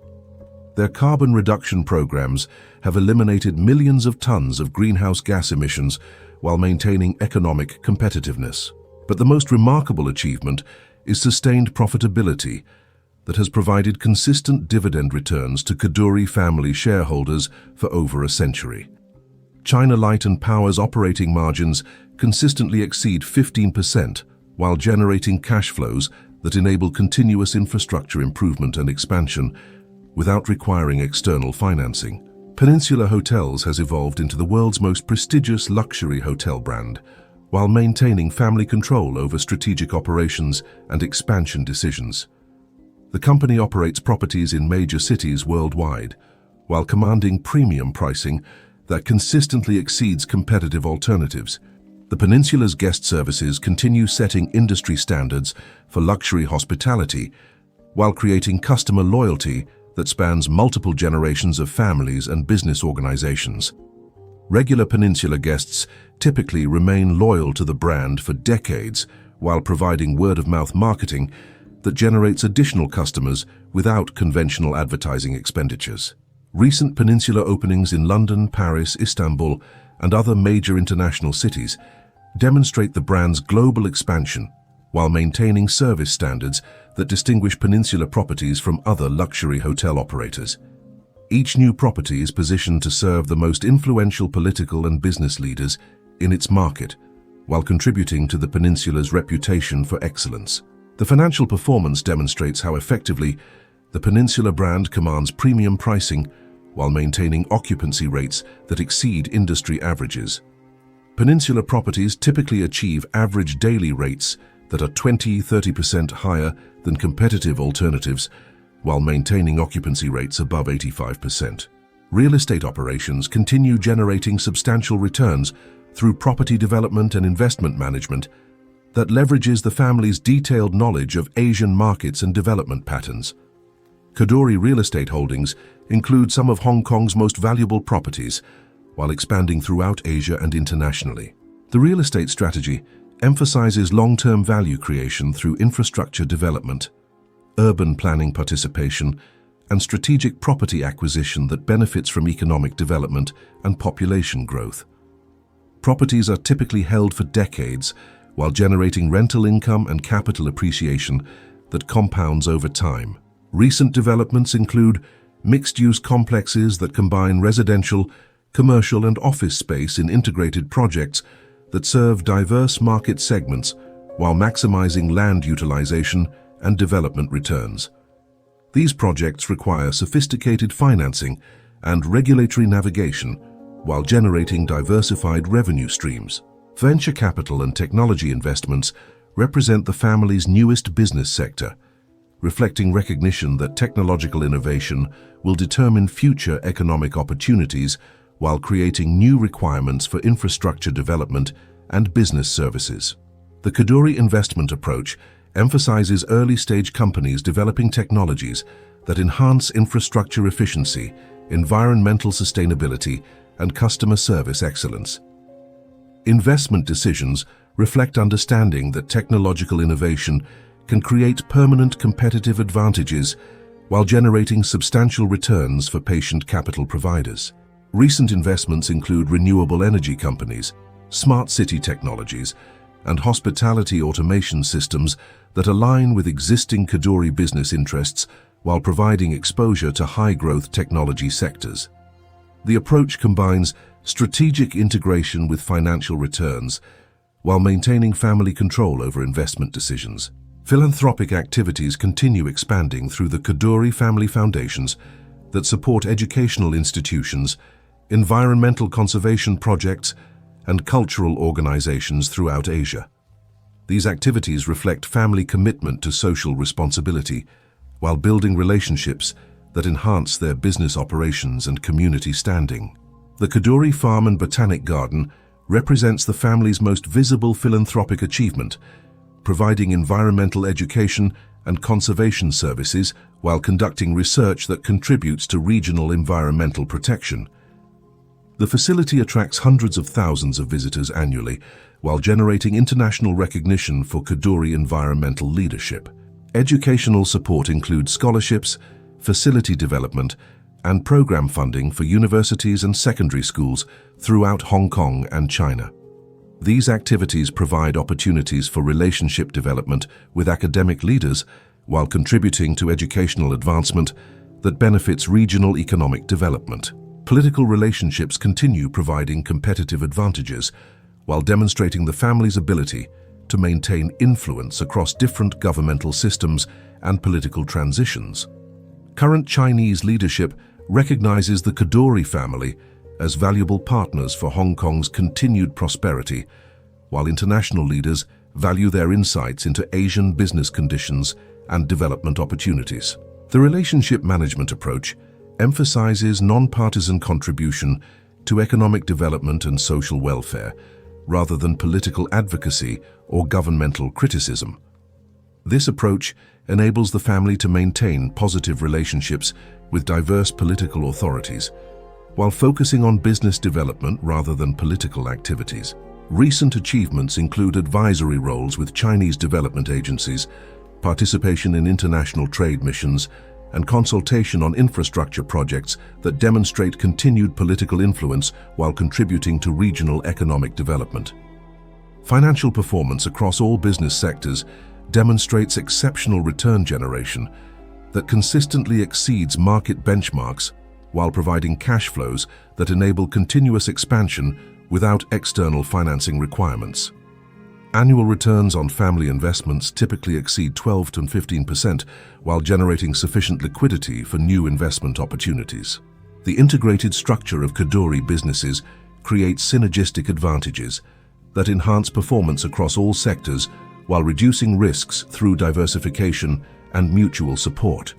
Their carbon reduction programs have eliminated millions of tons of greenhouse gas emissions while maintaining economic competitiveness. But the most remarkable achievement is sustained profitability that has provided consistent dividend returns to Kadoorie family shareholders for over a century. China Light and Power's operating margins consistently exceed 15%, while generating cash flows that enable continuous infrastructure improvement and expansion without requiring external financing. Peninsula Hotels has evolved into the world's most prestigious luxury hotel brand, while maintaining family control over strategic operations and expansion decisions. The company operates properties in major cities worldwide, while commanding premium pricing that consistently exceeds competitive alternatives. The Peninsula's guest services continue setting industry standards for luxury hospitality, while creating customer loyalty that spans multiple generations of families and business organizations. Regular Peninsula guests typically remain loyal to the brand for decades, while providing word-of-mouth marketing that generates additional customers without conventional advertising expenditures. Recent Peninsula openings in London, Paris, Istanbul, and other major international cities demonstrate the brand's global expansion while maintaining service standards that distinguish Peninsula properties from other luxury hotel operators. Each new property is positioned to serve the most influential political and business leaders in its market, while contributing to the Peninsula's reputation for excellence. The financial performance demonstrates how effectively the Peninsula brand commands premium pricing while maintaining occupancy rates that exceed industry averages. Peninsula properties typically achieve average daily rates that are 20–30% higher than competitive alternatives while maintaining occupancy rates above 85%. Real estate operations continue generating substantial returns through property development and investment management that leverages the family's detailed knowledge of Asian markets and development patterns. Kadoorie real estate holdings include some of Hong Kong's most valuable properties, while expanding throughout Asia and internationally. The real estate strategy emphasizes long-term value creation through infrastructure development, urban planning participation, and strategic property acquisition that benefits from economic development and population growth. Properties are typically held for decades while generating rental income and capital appreciation that compounds over time. Recent developments include mixed-use complexes that combine residential, commercial, and office space in integrated projects that serve diverse market segments while maximizing land utilization and development returns. These projects require sophisticated financing and regulatory navigation while generating diversified revenue streams. Venture capital and technology investments represent the family's newest business sector, reflecting recognition that technological innovation will determine future economic opportunities while creating new requirements for infrastructure development and business services. The Kadoorie investment approach emphasizes early-stage companies developing technologies that enhance infrastructure efficiency, environmental sustainability, and customer service excellence. Investment decisions reflect understanding that technological innovation can create permanent competitive advantages while generating substantial returns for patient capital providers. Recent investments include renewable energy companies, smart city technologies, and hospitality automation systems that align with existing Kadoorie business interests while providing exposure to high-growth technology sectors. The approach combines strategic integration with financial returns while maintaining family control over investment decisions. Philanthropic activities continue expanding through the Kadoorie family foundations that support educational institutions, environmental conservation projects, and cultural organizations throughout Asia. These activities reflect family commitment to social responsibility while building relationships that enhance their business operations and community standing. The Kadoorie Farm and Botanic Garden represents the family's most visible philanthropic achievement, providing environmental education and conservation services while conducting research that contributes to regional environmental protection. The facility attracts hundreds of thousands of visitors annually, while generating international recognition for Kadoorie environmental leadership. Educational support includes scholarships, facility development, and program funding for universities and secondary schools throughout Hong Kong and China. These activities provide opportunities for relationship development with academic leaders while contributing to educational advancement that benefits regional economic development. Political relationships continue providing competitive advantages while demonstrating the family's ability to maintain influence across different governmental systems and political transitions. Current Chinese leadership recognizes the Kadoorie family as valuable partners for Hong Kong's continued prosperity, while international leaders value their insights into Asian business conditions and development opportunities. The relationship management approach emphasizes nonpartisan contribution to economic development and social welfare, rather than political advocacy or governmental criticism. This approach enables the family to maintain positive relationships with diverse political authorities, while focusing on business development rather than political activities. Recent achievements include advisory roles with Chinese development agencies, participation in international trade missions, and consultation on infrastructure projects that demonstrate continued political influence while contributing to regional economic development. Financial performance across all business sectors demonstrates exceptional return generation that consistently exceeds market benchmarks while providing cash flows that enable continuous expansion without external financing requirements. Annual returns on family investments typically exceed 12 to 15% while generating sufficient liquidity for new investment opportunities. The integrated structure of Kadoorie businesses creates synergistic advantages that enhance performance across all sectors while reducing risks through diversification and mutual support.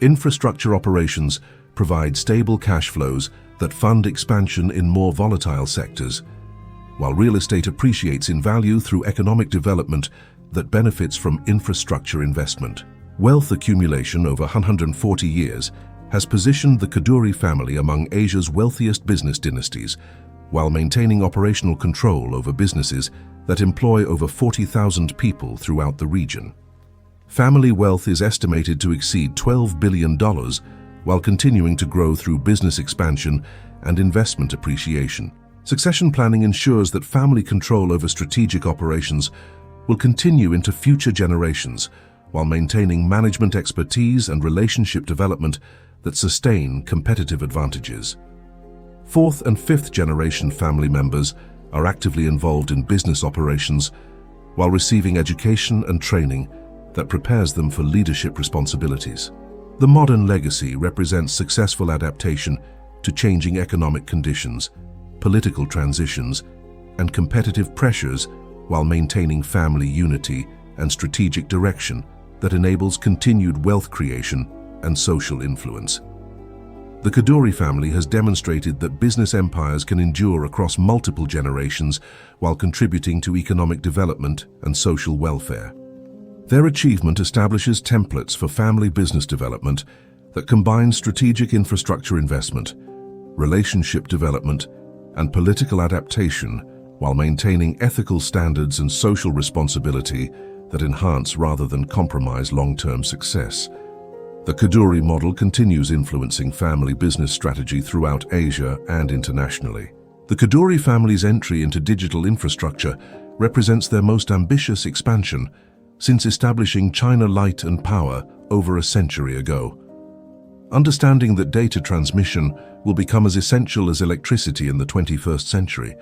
Infrastructure operations provide stable cash flows that fund expansion in more volatile sectors, while real estate appreciates in value through economic development that benefits from infrastructure investment. Wealth accumulation over 140 years has positioned the Kadoorie family among Asia's wealthiest business dynasties, while maintaining operational control over businesses that employ over 40,000 people throughout the region. Family wealth is estimated to exceed $12 billion, while continuing to grow through business expansion and investment appreciation. Succession planning ensures that family control over strategic operations will continue into future generations, while maintaining management expertise and relationship development that sustain competitive advantages. Fourth and fifth generation family members are actively involved in business operations while receiving education and training that prepares them for leadership responsibilities. The modern legacy represents successful adaptation to changing economic conditions, political transitions, and competitive pressures while maintaining family unity and strategic direction that enables continued wealth creation and social influence. The Kadoorie family has demonstrated that business empires can endure across multiple generations while contributing to economic development and social welfare. Their achievement establishes templates for family business development that combine strategic infrastructure investment, relationship development, and political adaptation while maintaining ethical standards and social responsibility that enhance rather than compromise long-term success. The Kadoorie model continues influencing family business strategy throughout Asia and internationally. The Kadoorie family's entry into digital infrastructure represents their most ambitious expansion since establishing China Light and Power over a century ago. Understanding that data transmission will become as essential as electricity in the 21st century,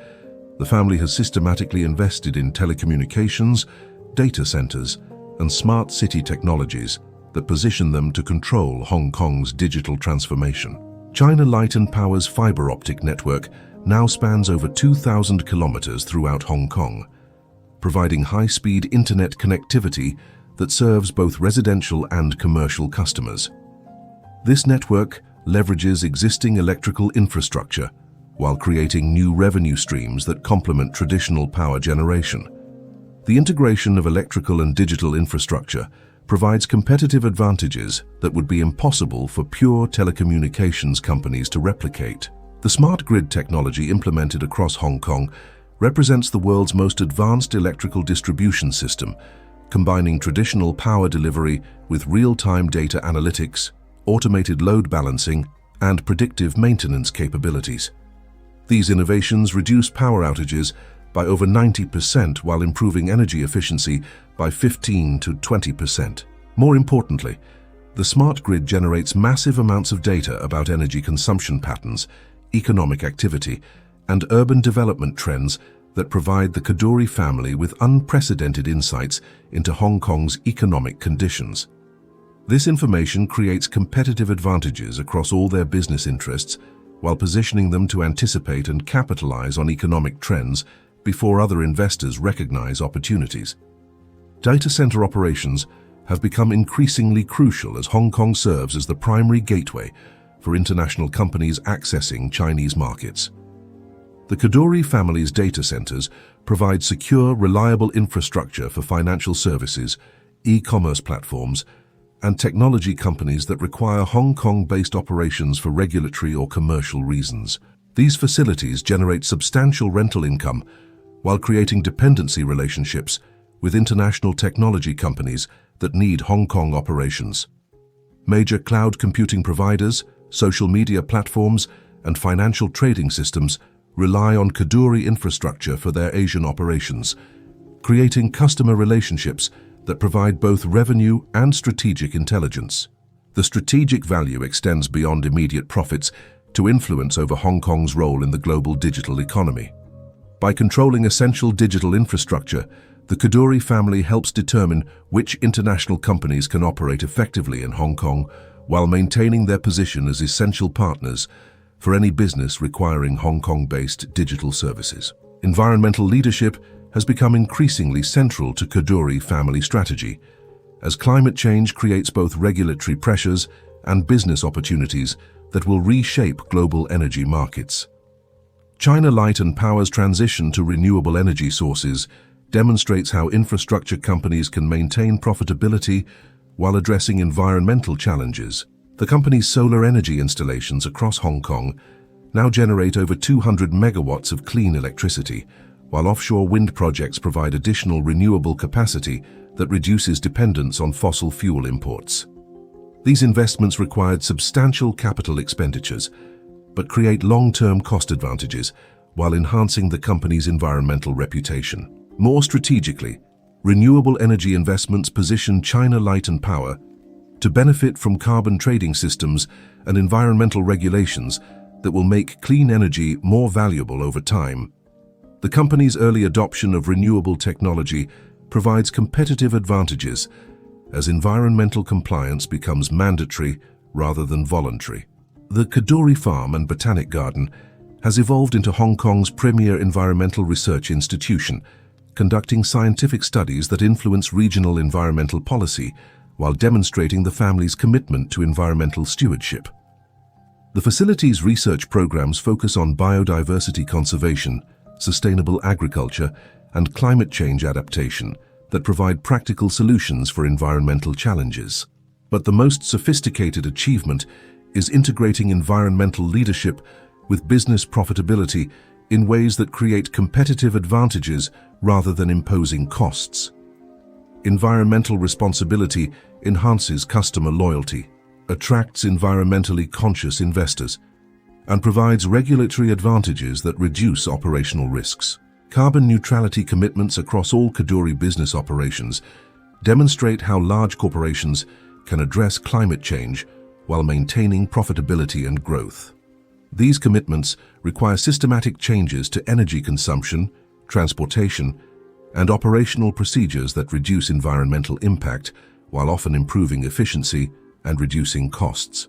the family has systematically invested in telecommunications, data centers, and smart city technologies that position them to control Hong Kong's digital transformation. China Light and Power's fiber optic network now spans over 2,000 kilometers throughout Hong Kong, providing high-speed internet connectivity that serves both residential and commercial customers. This network leverages existing electrical infrastructure while creating new revenue streams that complement traditional power generation. The integration of electrical and digital infrastructure provides competitive advantages that would be impossible for pure telecommunications companies to replicate. The smart grid technology implemented across Hong Kong represents the world's most advanced electrical distribution system, combining traditional power delivery with real-time data analytics, automated load balancing, and predictive maintenance capabilities. These innovations reduce power outages by over 90% while improving energy efficiency by 15 to 20%. More importantly, the smart grid generates massive amounts of data about energy consumption patterns, economic activity, and urban development trends that provide the Kadoorie family with unprecedented insights into Hong Kong's economic conditions. This information creates competitive advantages across all their business interests while positioning them to anticipate and capitalize on economic trends before other investors recognize opportunities. Data center operations have become increasingly crucial as Hong Kong serves as the primary gateway for international companies accessing Chinese markets. The Kadoorie family's data centers provide secure, reliable infrastructure for financial services, e-commerce platforms, and technology companies that require Hong Kong-based operations for regulatory or commercial reasons. These facilities generate substantial rental income, while creating dependency relationships with international technology companies that need Hong Kong operations. Major cloud computing providers, social media platforms, and financial trading systems rely on Kadoorie infrastructure for their Asian operations, creating customer relationships that provide both revenue and strategic intelligence. The strategic value extends beyond immediate profits to influence over Hong Kong's role in the global digital economy. By controlling essential digital infrastructure, the Kadoorie family helps determine which international companies can operate effectively in Hong Kong while maintaining their position as essential partners for any business requiring Hong Kong-based digital services. Environmental leadership has become increasingly central to Kadoorie family strategy, as climate change creates both regulatory pressures and business opportunities that will reshape global energy markets. China Light and Power's transition to renewable energy sources demonstrates how infrastructure companies can maintain profitability while addressing environmental challenges. The company's solar energy installations across Hong Kong now generate over 200 megawatts of clean electricity, while offshore wind projects provide additional renewable capacity that reduces dependence on fossil fuel imports. These investments required substantial capital expenditures, but create long-term cost advantages while enhancing the company's environmental reputation. More strategically, renewable energy investments position China Light and Power to benefit from carbon trading systems and environmental regulations that will make clean energy more valuable over time. The company's early adoption of renewable technology provides competitive advantages as environmental compliance becomes mandatory rather than voluntary. The Kadoorie Farm and Botanic Garden has evolved into Hong Kong's premier environmental research institution, conducting scientific studies that influence regional environmental policy while demonstrating the family's commitment to environmental stewardship. The facility's research programs focus on biodiversity conservation, sustainable agriculture, and climate change adaptation that provide practical solutions for environmental challenges. But the most sophisticated achievement is integrating environmental leadership with business profitability in ways that create competitive advantages rather than imposing costs. Environmental responsibility enhances customer loyalty, attracts environmentally conscious investors, and provides regulatory advantages that reduce operational risks. Carbon neutrality commitments across all Kadoorie business operations demonstrate how large corporations can address climate change while maintaining profitability and growth. These commitments require systematic changes to energy consumption, transportation, and operational procedures that reduce environmental impact while often improving efficiency and reducing costs.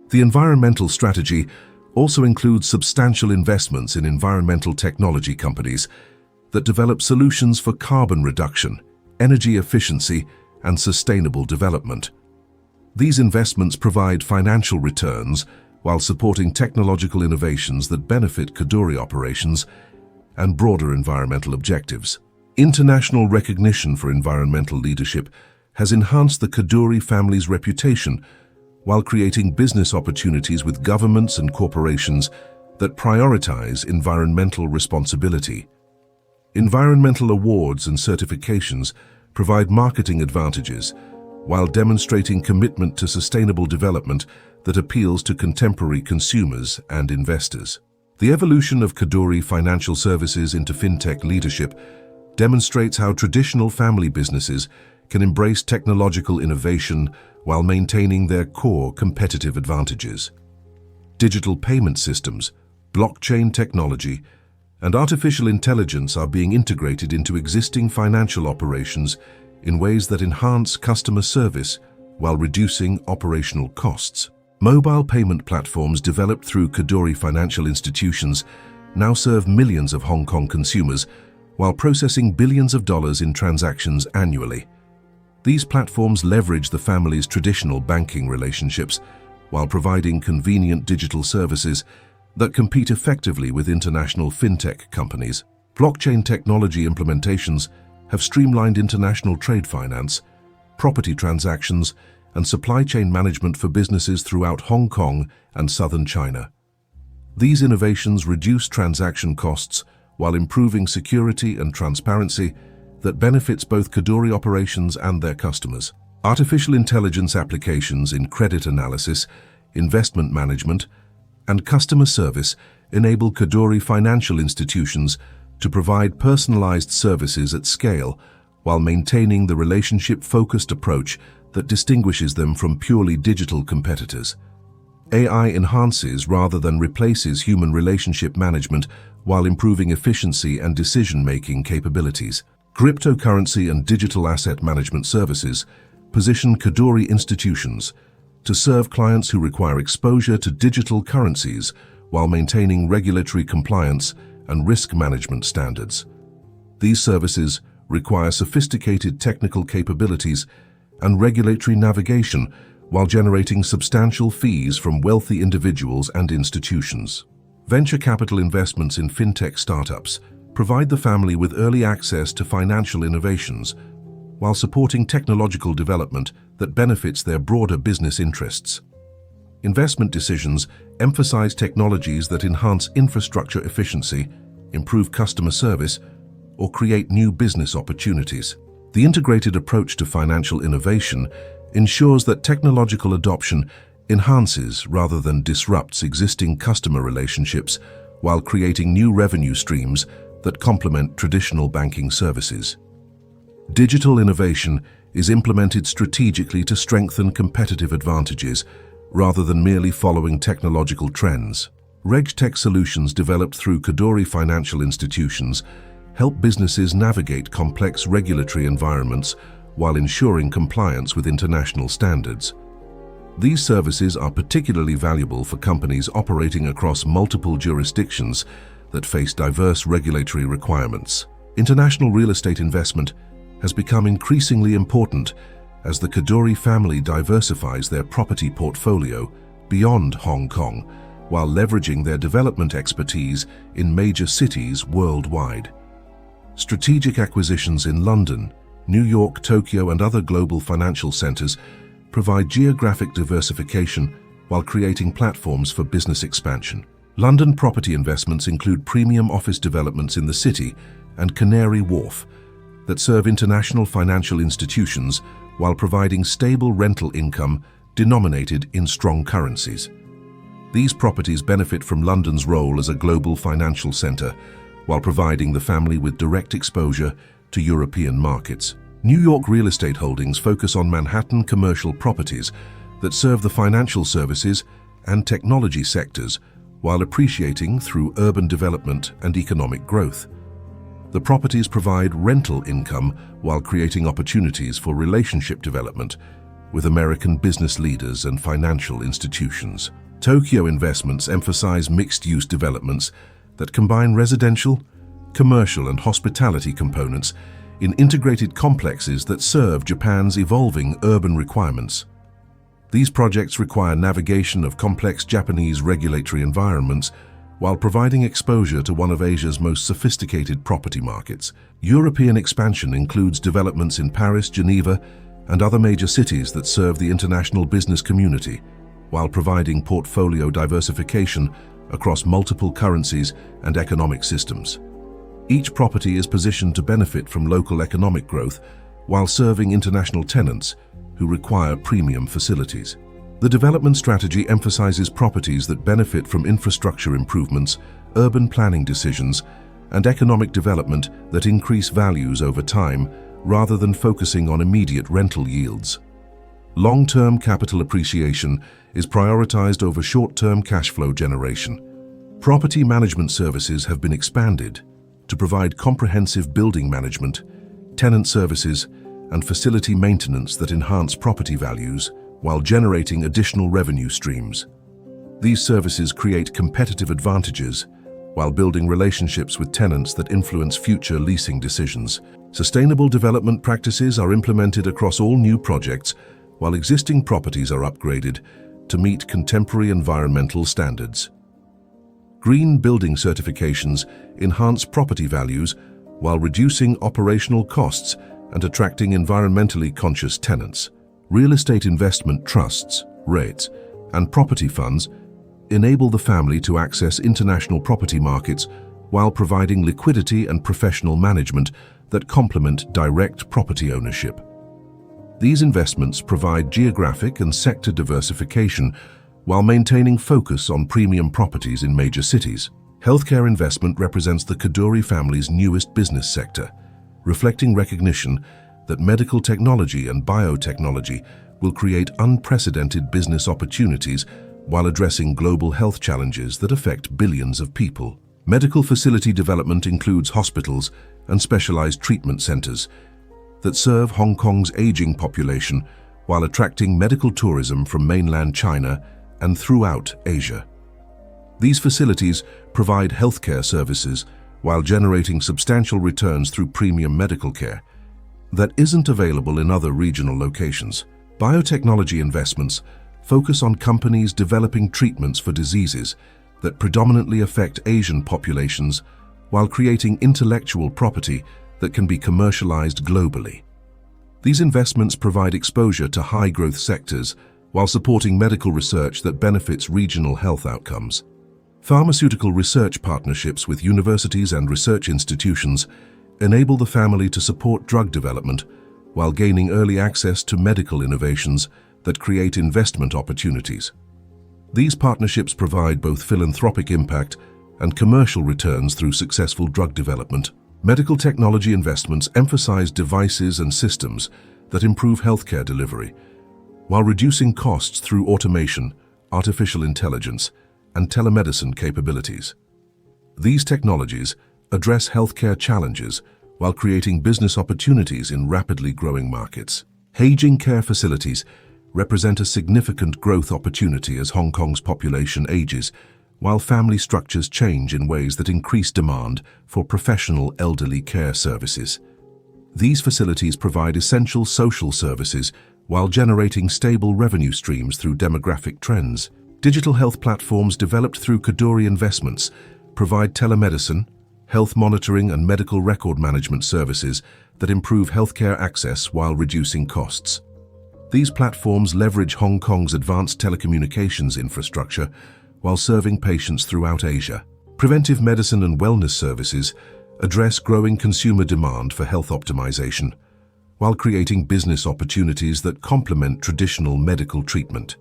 The environmental strategy also includes substantial investments in environmental technology companies that develop solutions for carbon reduction, energy efficiency, and sustainable development. These investments provide financial returns while supporting technological innovations that benefit Kadoorie operations and broader environmental objectives. International recognition for environmental leadership has enhanced the Kadoorie family's reputation while creating business opportunities with governments and corporations that prioritize environmental responsibility. Environmental awards and certifications provide marketing advantages while demonstrating commitment to sustainable development that appeals to contemporary consumers and investors. The evolution of Kadoorie Financial Services into fintech leadership demonstrates how traditional family businesses can embrace technological innovation while maintaining their core competitive advantages. Digital payment systems, blockchain technology, and artificial intelligence are being integrated into existing financial operations in ways that enhance customer service while reducing operational costs. Mobile payment platforms developed through Kadoorie financial institutions now serve millions of Hong Kong consumers while processing billions of dollars in transactions annually. These platforms leverage the family's traditional banking relationships while providing convenient digital services that compete effectively with international fintech companies. Blockchain technology implementations have streamlined international trade finance, property transactions, and supply chain management for businesses throughout Hong Kong and southern China. These innovations reduce transaction costs while improving security and transparency that benefits both Kadoorie operations and their customers. Artificial intelligence applications in credit analysis, investment management, and customer service enable Kadoorie financial institutions to provide personalized services at scale while maintaining the relationship-focused approach that distinguishes them from purely digital competitors. AI enhances rather than replaces human relationship management while improving efficiency and decision-making capabilities. Cryptocurrency and digital asset management services position Kadoorie institutions to serve clients who require exposure to digital currencies while maintaining regulatory compliance and risk management standards. These services require sophisticated technical capabilities and regulatory navigation while generating substantial fees from wealthy individuals and institutions. Venture capital investments in fintech startups provide the family with early access to financial innovations while supporting technological development that benefits their broader business interests. Investment decisions emphasize technologies that enhance infrastructure efficiency, improve customer service, or create new business opportunities. The integrated approach to financial innovation ensures that technological adoption enhances rather than disrupts existing customer relationships while creating new revenue streams that complement traditional banking services. Digital innovation is implemented strategically to strengthen competitive advantages rather than merely following technological trends. RegTech solutions developed through Kadoorie financial institutions help businesses navigate complex regulatory environments while ensuring compliance with international standards. These services are particularly valuable for companies operating across multiple jurisdictions that face diverse regulatory requirements. International real estate investment has become increasingly important as the Kadoorie family diversifies their property portfolio beyond Hong Kong while leveraging their development expertise in major cities worldwide. Strategic acquisitions in London, New York, Tokyo, and other global financial centers provide geographic diversification while creating platforms for business expansion. London property investments include premium office developments in the city and Canary Wharf that serve international financial institutions while providing stable rental income denominated in strong currencies. These properties benefit from London's role as a global financial center while providing the family with direct exposure to European markets. New York real estate holdings focus on Manhattan commercial properties that serve the financial services and technology sectors while appreciating through urban development and economic growth. The properties provide rental income while creating opportunities for relationship development with American business leaders and financial institutions. Tokyo investments emphasize mixed-use developments that combine residential, commercial, and hospitality components in integrated complexes that serve Japan's evolving urban requirements. These projects require navigation of complex Japanese regulatory environments while providing exposure to one of Asia's most sophisticated property markets. European expansion includes developments in Paris, Geneva, and other major cities that serve the international business community, while providing portfolio diversification across multiple currencies and economic systems. Each property is positioned to benefit from local economic growth while serving international tenants who require premium facilities. The development strategy emphasizes properties that benefit from infrastructure improvements, urban planning decisions, and economic development that increase values over time rather than focusing on immediate rental yields. Long-term capital appreciation is prioritized over short-term cash flow generation. Property management services have been expanded to provide comprehensive building management, tenant services, and facility maintenance that enhance property values while generating additional revenue streams. These services create competitive advantages while building relationships with tenants that influence future leasing decisions. Sustainable development practices are implemented across all new projects, while existing properties are upgraded to meet contemporary environmental standards. Green building certifications enhance property values while reducing operational costs and attracting environmentally conscious tenants. Real estate investment trusts, REITs, and property funds enable the family to access international property markets while providing liquidity and professional management that complement direct property ownership. These investments provide geographic and sector diversification while maintaining focus on premium properties in major cities. Healthcare investment represents the Kadoorie family's newest business sector, reflecting recognition that medical technology and biotechnology will create unprecedented business opportunities while addressing global health challenges that affect billions of people. Medical facility development includes hospitals and specialized treatment centers that serve Hong Kong's aging population while attracting medical tourism from mainland China and throughout Asia. These facilities provide healthcare services while generating substantial returns through premium medical care that isn't available in other regional locations. Biotechnology investments focus on companies developing treatments for diseases that predominantly affect Asian populations while creating intellectual property that can be commercialized globally. These investments provide exposure to high-growth sectors while supporting medical research that benefits regional health outcomes. Pharmaceutical research partnerships with universities and research institutions enable the family to support drug development while gaining early access to medical innovations that create investment opportunities. These partnerships provide both philanthropic impact and commercial returns through successful drug development. Medical technology investments emphasize devices and systems that improve healthcare delivery, while reducing costs through automation, artificial intelligence, and telemedicine capabilities. These technologies address healthcare challenges while creating business opportunities in rapidly growing markets. Aging care facilities represent a significant growth opportunity as Hong Kong's population ages, while family structures change in ways that increase demand for professional elderly care services. These facilities provide essential social services while generating stable revenue streams through demographic trends. Digital health platforms developed through Kadoorie investments provide telemedicine, health monitoring and medical record management services that improve healthcare access while reducing costs. These platforms leverage Hong Kong's advanced telecommunications infrastructure while serving patients throughout Asia. Preventive medicine and wellness services address growing consumer demand for health optimization, while creating business opportunities that complement traditional medical treatment.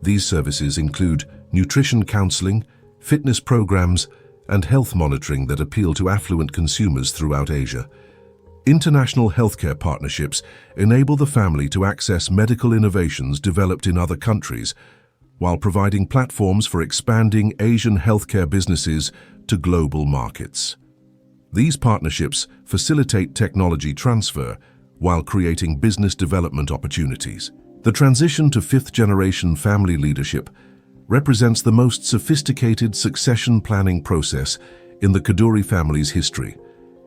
These services include nutrition counseling, fitness programs, and health monitoring that appeal to affluent consumers throughout Asia. International healthcare partnerships enable the family to access medical innovations developed in other countries, while providing platforms for expanding Asian healthcare businesses to global markets. These partnerships facilitate technology transfer while creating business development opportunities. The transition to fifth-generation family leadership represents the most sophisticated succession planning process in the Kadoorie family's history,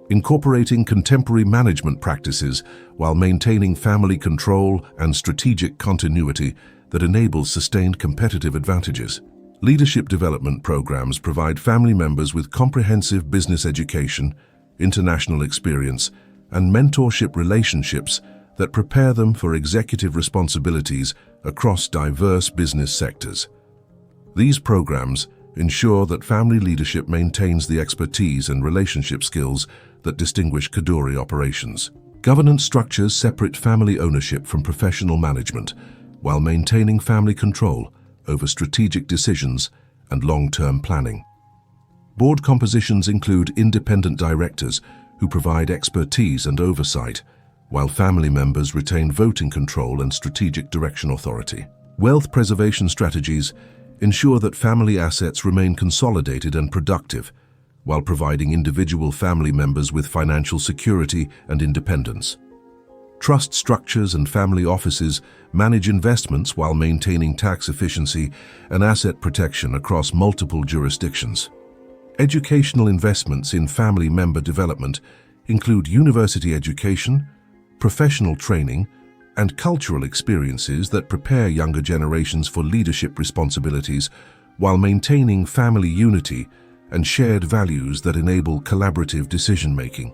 incorporating contemporary management practices while maintaining family control and strategic continuity that enables sustained competitive advantages. Leadership development programs provide family members with comprehensive business education, international experience, and mentorship relationships that prepare them for executive responsibilities across diverse business sectors. These programs ensure that family leadership maintains the expertise and relationship skills that distinguish Kadoorie operations. Governance structures separate family ownership from professional management, while maintaining family control over strategic decisions and long-term planning. Board compositions include independent directors who provide expertise and oversight, while family members retain voting control and strategic direction authority. Wealth preservation strategies ensure that family assets remain consolidated and productive, while providing individual family members with financial security and independence. Trust structures and family offices manage investments while maintaining tax efficiency and asset protection across multiple jurisdictions. Educational investments in family member development include university education, professional training, and cultural experiences that prepare younger generations for leadership responsibilities while maintaining family unity and shared values that enable collaborative decision-making.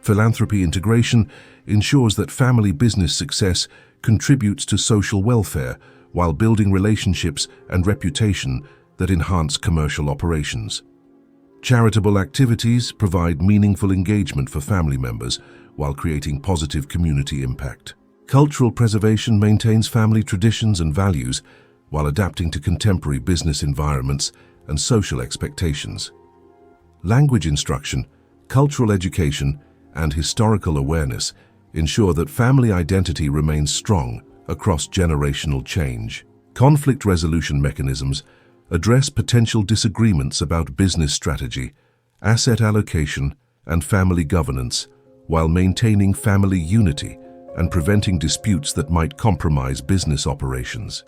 Philanthropy integration ensures that family business success contributes to social welfare while building relationships and reputation that enhance commercial operations. Charitable activities provide meaningful engagement for family members while creating positive community impact. Cultural preservation maintains family traditions and values while adapting to contemporary business environments and social expectations. Language instruction, cultural education, and historical awareness ensure that family identity remains strong across generational change. Conflict resolution mechanisms address potential disagreements about business strategy, asset allocation, and family governance, while maintaining family unity and preventing disputes that might compromise business operations.